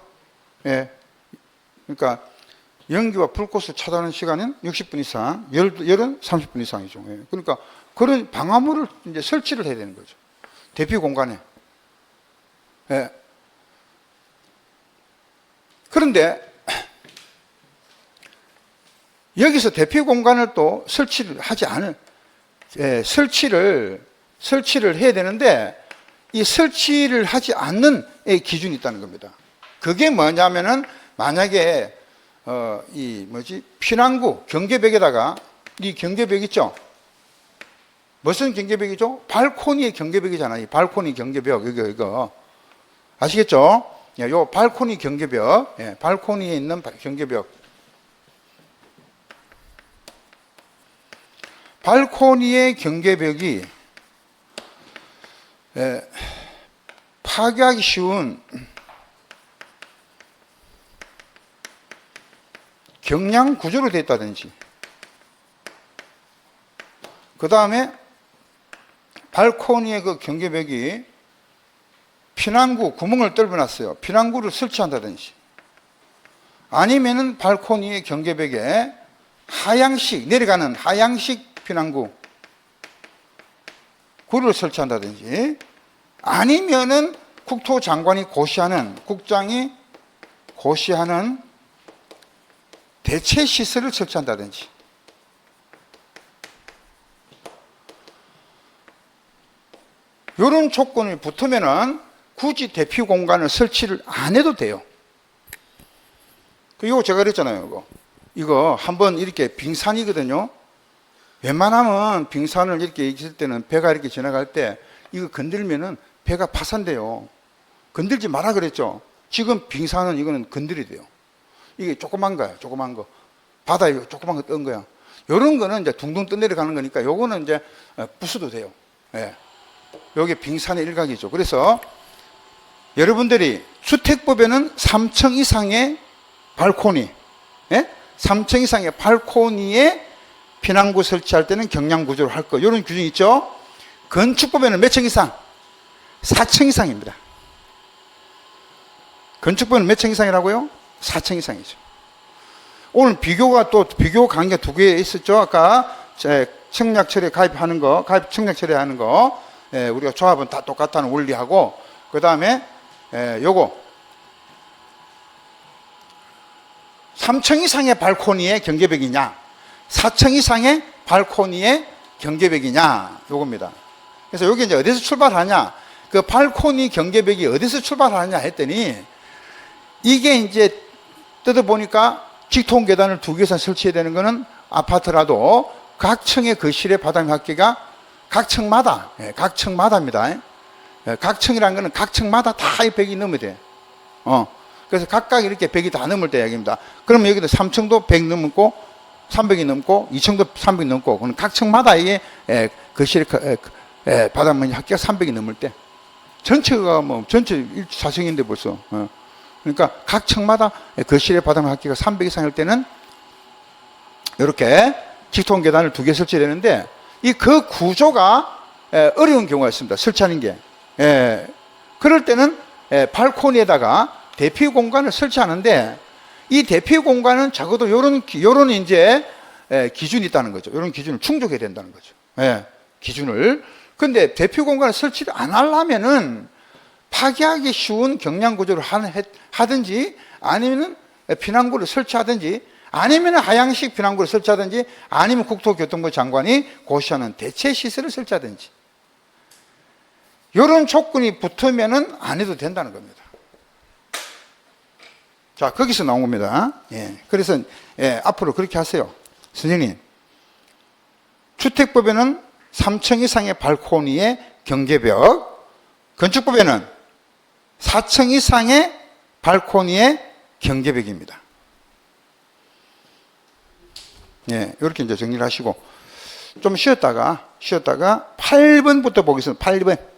그러니까 연기와 불꽃을 차단하는 시간은 60분 이상, 열은 30분 이상이죠. 그러니까 그런 방화문을 이제 설치를 해야 되는 거죠. 대피 공간에. 그런데 여기서 대피 공간을 또 설치를 하지 않은, 설치를 해야 되는데, 이 설치를 하지 않는 기준이 있다는 겁니다. 그게 뭐냐면은, 만약에, 피난구, 경계벽에다가, 이 경계벽 있죠? 무슨 경계벽이죠? 발코니의 경계벽이잖아요. 발코니 경계벽, 이거. 아시겠죠? 요 발코니 경계벽, 발코니에 있는 경계벽. 발코니의 경계벽이 파괴하기 쉬운 경량 구조로 되어 있다든지, 그 다음에 발코니의 그 경계벽이 피난구 구멍을 뚫어놨어요. 피난구를 설치한다든지, 아니면은 발코니의 경계벽에 하향식 내려가는 하향식 피난구 구를 설치한다든지, 아니면은 국토장관이 고시하는, 국장이 고시하는 대체 시설을 설치한다든지, 이런 조건이 붙으면은 굳이 대피 공간을 설치를 안 해도 돼요. 이거 제가 그랬잖아요. 이거 한번 이렇게 빙산이거든요. 웬만하면 빙산을 이렇게 있을 때는 배가 이렇게 지나갈 때 이거 건들면은 배가 파산돼요. 건들지 마라 그랬죠. 지금 빙산은 이거는 건드려야 돼요. 이게 조그만 거야, 조그만 거. 바다에 조그만 거 뜬 거야. 요런 거는 이제 둥둥 떠내려가는 거니까 요거는 이제 부숴도 돼요. 예. 요게 빙산의 일각이죠. 그래서 여러분들이 주택법에는 3층 이상의 발코니, 3층 이상의 발코니에 피난구 설치할 때는 경량구조를 할 거, 이런 규정이 있죠. 건축법에는 몇 층 이상? 4층 이상입니다. 건축법에는 몇 층 이상이라고요? 4층 이상이죠. 오늘 비교 관계 두 개 있었죠. 아까 청약 처리에 가입하는 거, 청약 처리하는 거, 우리가 조합은 다 똑같다는 원리하고, 그 다음에 요거 3층 이상의 발코니의 경계벽이냐, 4층 이상의 발코니의 경계벽이냐, 요겁니다. 그래서 여기 이제 어디서 출발하냐, 그 발코니 경계벽이 어디서 출발하냐 했더니, 이게 이제 뜯어보니까 직통 계단을 2개 이상 설치해야 되는 거는 아파트라도 각 층의 거실의 바닥 합계가 각 층마다, 각 층마다입니다. 각 층이라는 거는 각 층마다 다 이 벽이 넘어야 돼. 그래서 각각 이렇게 벽이 다 넘을 때 얘기입니다. 그러면 여기도 3층도 100 넘고, 300이 넘고, 2층도 300이 넘고, 그건 각 층마다 이게 거실의 바닥면 합계가 300이 넘을 때, 전체가 전체 4층인데 벌써. 그러니까 각 층마다 거실의 바닥면 합계가 300 이상일 때는 이렇게 직통 계단을 2개 설치되는데, 그 구조가 어려운 경우가 있습니다. 설치하는 게. 그럴 때는 발코니에다가 대피 공간을 설치하는데, 이 대피 공간은 적어도 요런 이제 기준이 있다는 거죠. 요런 기준을 충족해야 된다는 거죠. 기준을. 근데 대피 공간을 설치를 안 하려면은 파괴하기 쉬운 경량 구조를 하든지, 아니면은 피난구를 설치하든지, 아니면 하향식 피난구를 설치하든지, 아니면 국토교통부 장관이 고시하는 대체 시설을 설치하든지, 이런 조건이 붙으면은 안 해도 된다는 겁니다. 자, 거기서 나온 겁니다. 그래서 앞으로 그렇게 하세요. 선생님, 주택법에는 3층 이상의 발코니의 경계벽, 건축법에는 4층 이상의 발코니의 경계벽입니다. 이렇게 이제 정리를 하시고, 좀 쉬었다가 8번부터 보겠습니다. 8번.